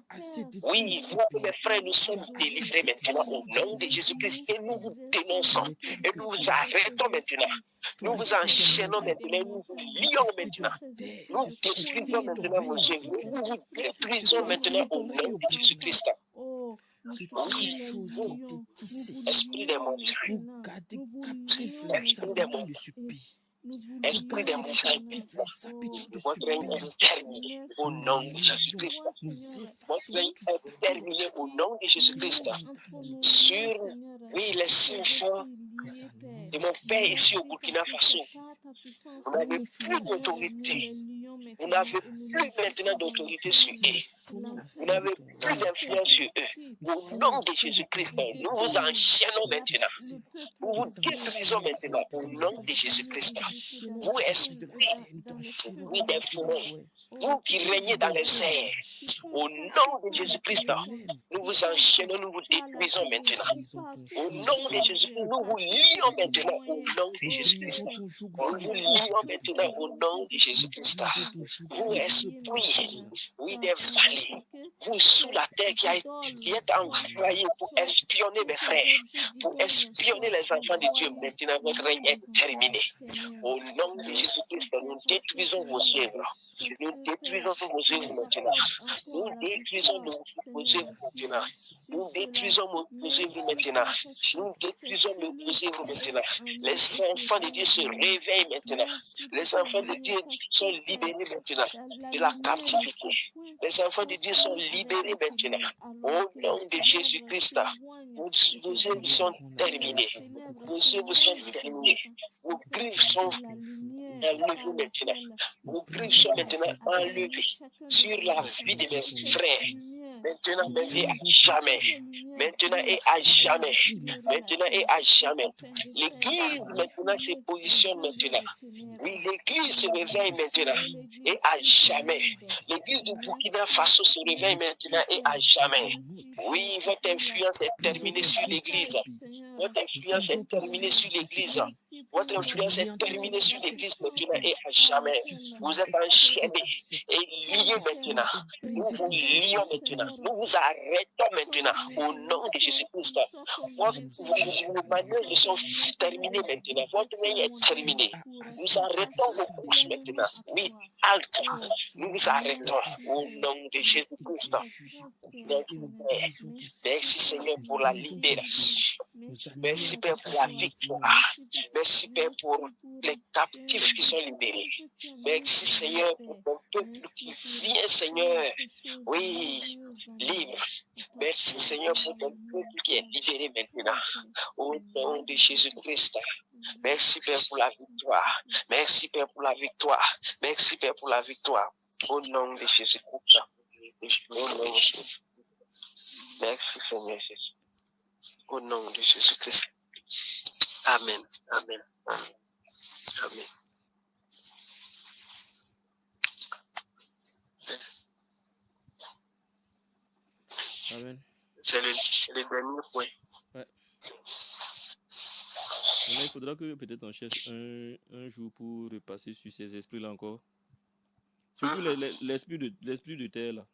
Oui, vous, mes frères, nous sommes délivrés maintenant au nom de Jésus-Christ et nous vous dénonçons et nous vous arrêtons maintenant. Nous vous enchaînons maintenant, nous vous lions maintenant. Nous détruisons maintenant vos œuvres. Nous vous détruisons maintenant au nom de Jésus-Christ. Esprit des monstres, pour garder nous vous captifs lions les Esprit des habitants de monstres, ce pays. nous vous Esprit des lions, monstres, Captifs les habitants de ce votre règne pays. est terminé Seigneur, au Nous nom de les Jésus-Christ. toi, nous Seigneur, Votre effaçons règne tout est acte terminé au nom de Jésus-Christ. entre nos Sur, liens, Seigneur, oui, les tous 6 ces fonds esprits liés, Père. de mon Père Merci ici au parce Burkina que Faso. c'est par ta puissance Vous que n'avez nous plus Seigneur, nous d'autorité. les lions Vous maintenant n'avez et nous plus les maintenant jetons dans d'autorité le sur feu. eux. saisissons la Vous fin de n'avez ton plus règne. d'influence sur eux. Nous Au sommes nom la de fin de ton Jésus-Christ, règne. nous vous enchaînons Nous maintenant. cassons Le Nous peuple vous toute détruisons enchère maintenant au esprit nom de Jésus-Christ. enchaînons Vous, à partir de la esprit, terre, nous dans le feu t'enchaînons oui, à de des partir du forêts, fouet. vous qui Esprit régnez dans de les feu, airs, enchaîne. au nom de Esprit Jésus-Christ, de lèvres, nous vous enchaînons, nous vous détruisons maintenant. brisons ton Au joug nom de sur Jésus-Christ, nous vous nous. lions maintenant au nom de Nous Jésus-Christ. brisons ton joug Nous sur vous le lions peuple. maintenant au nom de Nous Jésus-Christ. brisons ton joug Vous, sur le esprits, peuple. oui, des vallées, vous sous la terre qui est envoyé pour espionner mes frères, pour espionner les enfants de Dieu. Maintenant, votre règne est terminé. Au nom de Jésus-Christ, nous détruisons vos œuvres. Nous détruisons vos œuvres maintenant. Nous détruisons vos œuvres maintenant. Nous détruisons vos œuvres maintenant. Nous détruisons vos œuvres maintenant. Les enfants de Dieu se réveillent maintenant. Les enfants de Dieu sont libérés maintenant de la captivité. Les enfants de Dieu sont libérés maintenant. Au nom de Jésus-Christ, vos œuvres sont terminées. Vos œuvres sont terminées. Vos griffes sont enlevées maintenant. Vos griffes sont maintenant enlevées sur la vie de mes frères. Maintenant, ma vie à jamais. Maintenant et à jamais. Maintenant et à jamais. L'Église maintenant se positionne maintenant. Oui, l'Église se réveille maintenant et à jamais. L'Église du Burkina Faso se réveille maintenant et à jamais. Oui, votre influence est terminée sur l'Église. Votre influence est terminée sur l'Église. Votre influence est terminée sur l'Église maintenant et à jamais. Vous êtes enchaînés et liés maintenant. Nous vous lions maintenant. Nous vous arrêtons maintenant au nom de Jésus-Christ. Vos manœuvres sont terminées maintenant. Votre règne est terminé. Nous arrêtons vos courses maintenant. Oui, halte. Nous vous arrêtons au nom de Jésus-Christ. Merci Seigneur pour la libération. Merci Père pour la victoire. Merci Père pour les captifs qui sont libérés. Merci Seigneur pour ton peuple qui vient Seigneur. Oui, libre. Merci Seigneur pour ton peuple qui est libéré maintenant. Au nom de Jésus-Christ. Merci Père pour la victoire. Merci Père pour la victoire. Merci Père pour la victoire. Au nom de Jésus-Christ. Au nom de Jésus. Merci Seigneur Jésus. Au nom de Jésus-Christ. Amen. Amen. Amen. Amen. Amen. C'est le dernier point. Ouais. Maintenant, il faudra que peut-être on cherche un jour pour repasser sur ces esprits-là encore. Surtout l'esprit de terre là.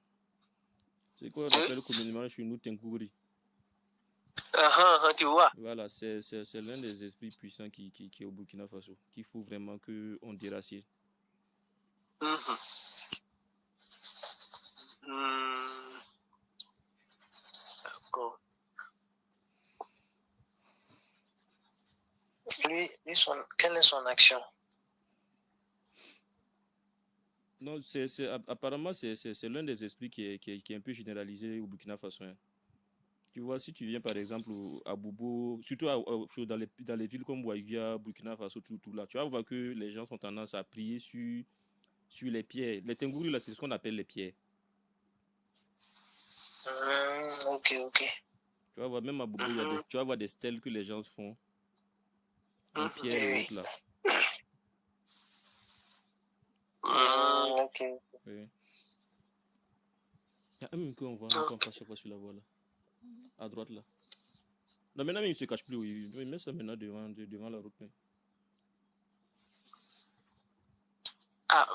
C'est quoi on appelle communément chez nous Tenkouri. Tu vois. Voilà, c'est l'un des esprits puissants qui est au Burkina Faso, qu'il faut vraiment qu'on déracine. D'accord. Quelle est son action? Non, apparemment, c'est l'un des esprits qui est un peu généralisé au Burkina Faso. Hein. Tu vois, si tu viens par exemple à Bobo, surtout dans les villes comme Ouaïga, Burkina Faso, tout là, tu vas voir que les gens ont tendance à prier sur les pierres. Les Tengouri, là, c'est ce qu'on appelle les pierres. Ok. Tu vas voir, même à Bobo, tu vas voir des stèles que les gens font. En pierre et autres, là. Ok. Oui. Il y a un même qu'on voit encore chaque fois sur la voie là. À droite là. Non, maintenant il ne se cache plus. Il met ça maintenant devant la route.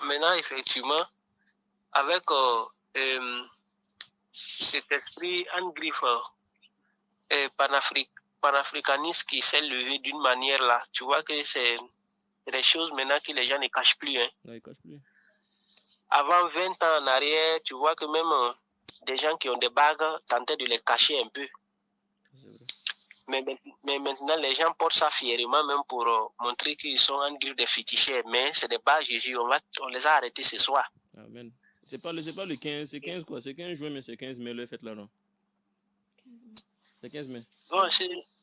Maintenant, effectivement, avec cet esprit en griffe panafricaniste qui s'est levé d'une manière là, tu vois que c'est des choses maintenant que les gens ne cachent plus. Hein. Non, ils ne cachent plus. Avant 20 ans en arrière, tu vois que même des gens qui ont des bagues tentaient de les cacher un peu. Mais maintenant, les gens portent ça fièrement, même pour montrer qu'ils sont en grille de féticheurs. Mais ce n'est pas Jésus. On les a arrêtés ce soir. Amen. C'est pas le 15, c'est 15 quoi? C'est 15 juin, mais c'est 15 mai, le fête là, non? 15 mai. C'est 15 mai. Bon,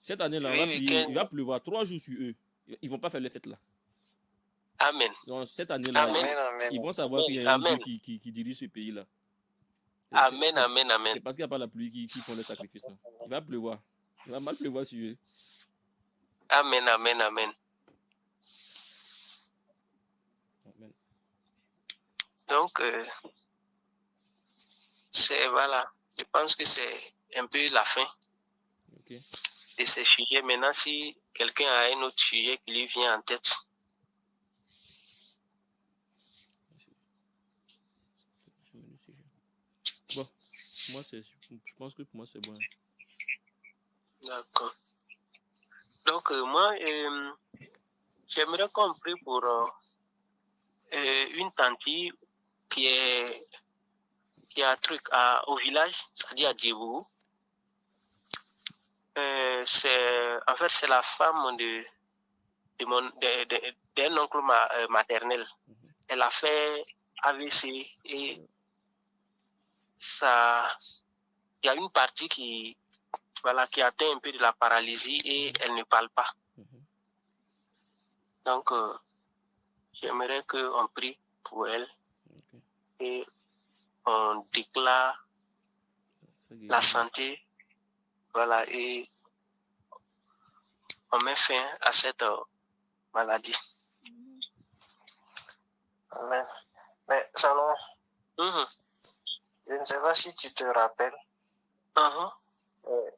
Cette année-là, oui, il va pleuvoir 3 jours sur eux. Ils vont pas faire les fêtes là. Amen. Donc, cette année-là, ils vont savoir qu'il y a un Dieu qui dirige ce pays-là. Amen, amen, amen. C'est parce qu'il n'y a pas la pluie qui font le sacrifice là. Il va pleuvoir. Il va mal pleuvoir sur eux. Amen, amen, amen. Amen. Donc, voilà. Je pense que c'est un peu la fin de ces sujets. Maintenant, si quelqu'un a un autre sujet qui lui vient en tête. Bon, je pense que pour moi, c'est bon. D'accord. Donc, moi, j'aimerais qu'on prie pour une tante qui a un truc au village, c'est-à-dire à Djibou. C'est la femme d'un oncle maternel. Elle a fait AVC et ça, il y a une partie qui atteint un peu de la paralysie et elle ne parle pas. Donc, j'aimerais qu'on prie pour elle et on déclare la santé, et on met fin à cette maladie. Amen. Mais Salomon, je ne sais pas si tu te rappelles,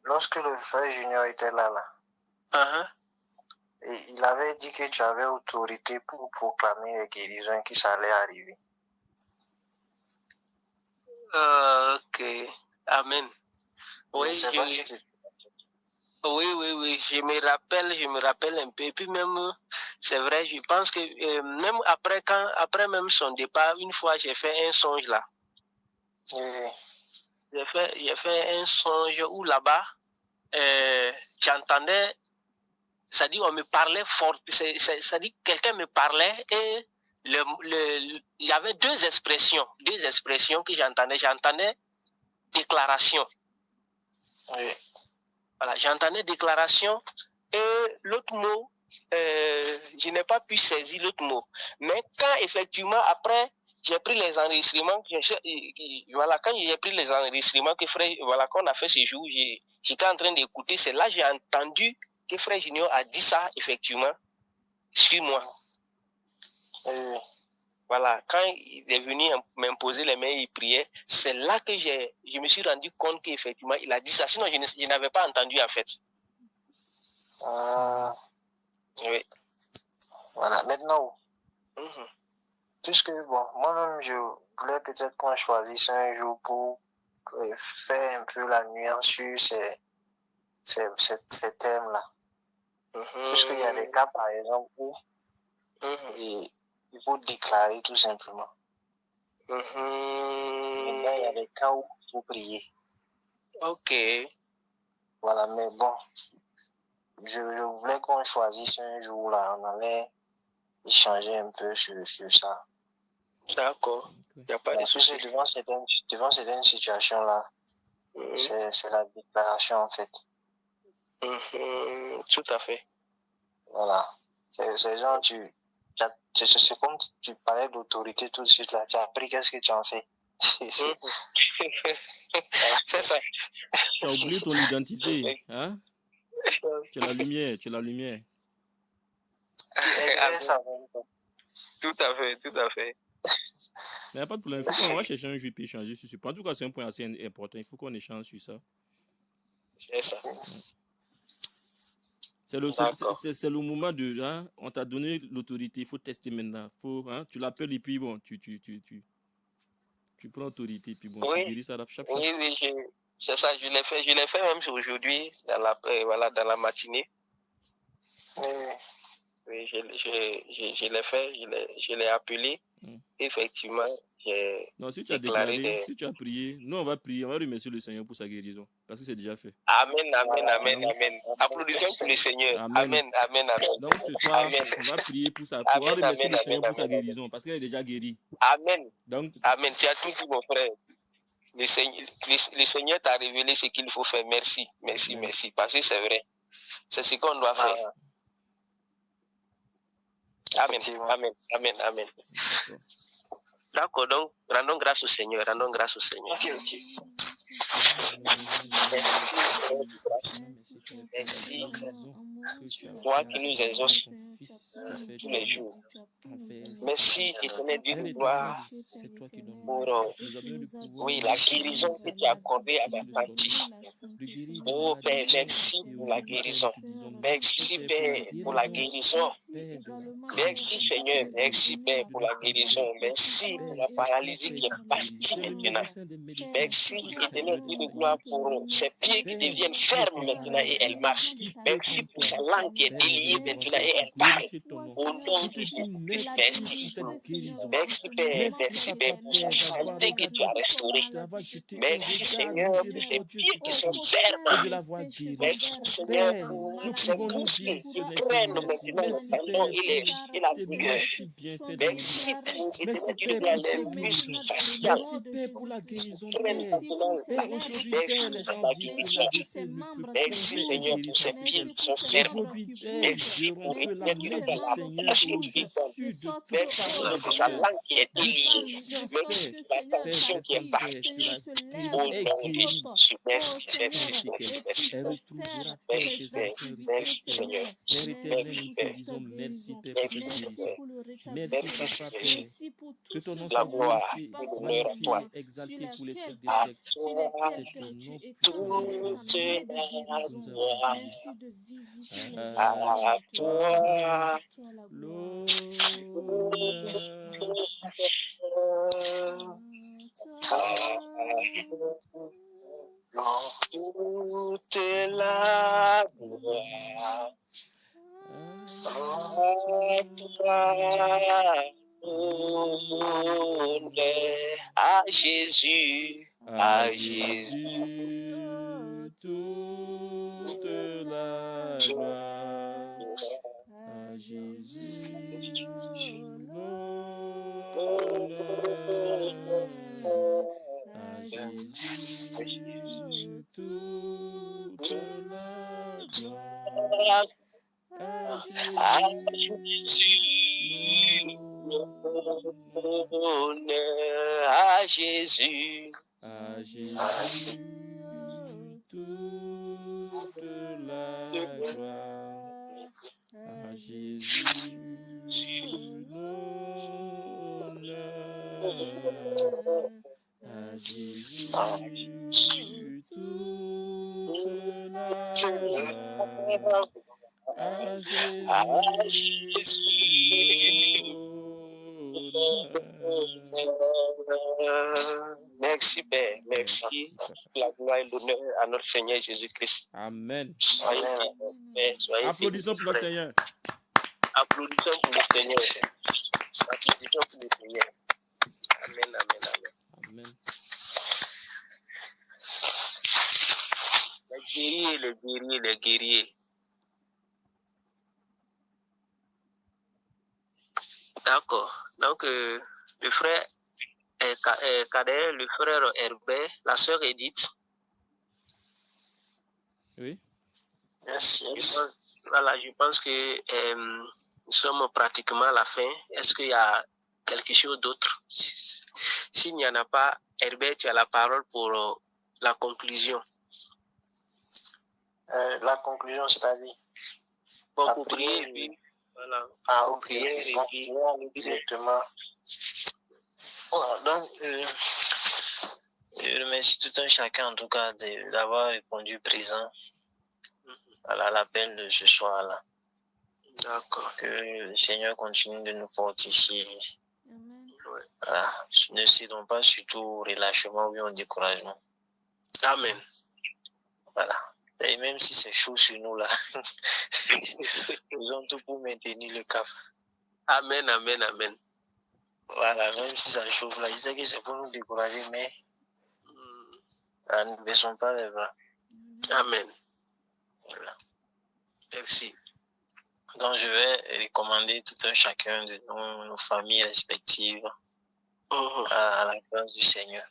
lorsque le frère Junior était là, et il avait dit que tu avais autorité pour proclamer les guérisons qui s'allaient arriver. Ok, amen. Oui, je me rappelle un peu. Et puis même, c'est vrai, je pense que même après même son départ, une fois j'ai fait un songe là. J'ai fait un songe où là-bas, j'entendais, ça dit on me parlait fort, ça dit quelqu'un me parlait et il y avait deux expressions que j'entendais. J'entendais déclaration. Oui. Voilà, j'entendais déclaration et l'autre mot, je n'ai pas pu saisir l'autre mot. Mais quand effectivement, après, j'ai pris les enregistrements, quand j'ai pris les enregistrements que frère, qu'on a fait ce jour, j'étais en train d'écouter, c'est là que j'ai entendu que frère Junior a dit ça, effectivement, sur moi. Oui. Voilà, quand il est venu m'imposer les mains, il priait, c'est là que je me suis rendu compte qu'effectivement, il a dit ça. Sinon, je n'avais pas entendu en fait. Oui. Voilà, maintenant, puisque, moi-même, je voulais peut-être qu'on choisisse un jour pour faire un peu la nuance sur ces thèmes-là. Puisqu'il y a des cas, par exemple, où il faut déclarer tout simplement. Maintenant, il y a des cas où il faut prier. Ok. Voilà, mais bon, je voulais qu'on choisisse un jour là, on allait échanger un peu sur ça. D'accord. Il n'y a pas de souci. Devant certaines situations là, c'est la déclaration en fait. Tout à fait. Voilà. C'est genre, c'est comme tu parlais d'autorité tout de suite là. Tu as appris, qu'est-ce que tu en fais? C'est ça. Tu as oublié ton identité, hein? Tu es la lumière. Tu exerces ça. Tout à fait. Mais il n'y a pas de problème. Il faut qu'on va chercher un jeu et échanger sur ce point. En tout cas, c'est un point assez important. Il faut qu'on échange sur ça. C'est ça. C'est le moment de... Hein, on t'a donné l'autorité. Il faut tester maintenant. Tu l'appelles et puis bon, tu prends l'autorité. Puis bon, tu guéris ça chaque fois. Oui, c'est ça. Je l'ai fait même aujourd'hui, dans la matinée. Oui, je l'ai fait. Je l'ai appelé. Effectivement, j'ai Non, si tu as déclaré déclaré, si tu as prié, nous on va prier, on va remercier le Seigneur pour sa guérison. Parce que c'est déjà fait. Amen, amen, amen, Donc, amen. Applaudissons pour le Seigneur. Amen. Amen, amen, amen. Donc ce soir, Amen. on va prier pour ça. On va Amen, remercier amen, le Seigneur amen, pour sa amen. guérison. Parce qu'elle est déjà guérie. Amen. Donc, Amen. Tu as tout dit, mon frère. Le Seigneur t'a révélé ce qu'il faut faire. Merci, merci, Amen. merci. Parce que c'est vrai. C'est ce qu'on doit faire. Amen, amen, amen, amen. D'accord, donc rendons grâce au Seigneur. Rendons grâce au Seigneur. Merci. Toi qui nous exauces tous les jours. Merci, éternel Dieu de gloire, pour oui, la guérison que tu as accordée à ta fille. Oh Père, merci pour la guérison. Merci Père pour la guérison. Merci Seigneur, merci Père pour la guérison. Merci pour la paralysie qui est partie maintenant. Merci éternel Dieu de gloire pour ses pieds qui deviennent fermes maintenant et elle marche. Merci pour sa langue qui est déliée maintenant et elle parle. Au nom de Jésus-Christ, merci. Merci Père, merci Père pour sa santé que tu as restaurée. Merci Seigneur pour ses pieds qui sont fermes. Merci Seigneur pour ses muscles qui prennent maintenant le tendon et la vigueur. Merci pour éternel Dieu de gloire, les muscles faciales qui prennent maintenant la guérison. Merci Seigneur pour ses pieds qui sont fermes. Merci pour éternel Dieu de gloire, la bouche qui est bonne. Merci pour sa langue qui est déliée. Merci pour la tension qui est partie. Au nom de Jésus. Merci, merci, merci, merci. Merci, Père. Merci, Seigneur. Merci, Père. Merci, Père, Merci, pour cette Seigneur. guérison. Merci, Seigneur. Que ton nom La soit gloire glorifié, et l'honneur à toi. exalté pour les siècles des À siècles. toi, C'est ton nom toute puissant. la Nous avons gloire. prié. À toi, toute la gloire. À Jésus, À Jésus, toute la gloire. À Jésus, l'honneur. À Jésus, toute la gloire. à Jésus, l'honneur. À Jésus, À Jésus, toute la gloire. À Jésus, l'honneur. À Jésus, toute la gloire. À Jésus, l'honneur. merci Père, merci. Merci, Papa. La gloire et l'honneur à notre Seigneur Jésus-Christ. Amen. Soyez bénis, Père, soyez Applaudissons bénis, pour le frère. Seigneur. Applaudissons pour le Seigneur. Applaudissons pour le Seigneur. Amen, amen, amen. Amen. Les guerriers, les guerriers, les guerriers. D'accord. Donc, le frère Kader, le frère Herbert, la sœur Edith. Oui. Merci. Voilà, je pense que nous sommes pratiquement à la fin. Est-ce qu'il y a quelque chose d'autre? S'il n'y en a pas, Herbert, tu as la parole pour la conclusion. La conclusion, c'est-à-dire Bon, la pour prier, et puis, voilà. Ah, Pour ok. prier, et Donc, puis, je vais aller directement. Voilà, donc, je remercie tout un chacun, en tout cas, d'avoir répondu présent à l'appel de ce soir-là. D'accord. Que le Seigneur continue de nous fortifier. Amen. Voilà. Ne cédons pas surtout au relâchement ou au découragement. Amen. Voilà. Et même si c'est chaud sur nous là, faisons tout pour maintenir le cap. Amen, amen, amen. Voilà, même si ça chauffe là, je sais que c'est pour nous décourager, mais ne baissons pas les bras. Amen. Voilà. Merci. Donc, je vais recommander tout un chacun de nos familles respectives à la grâce du Seigneur.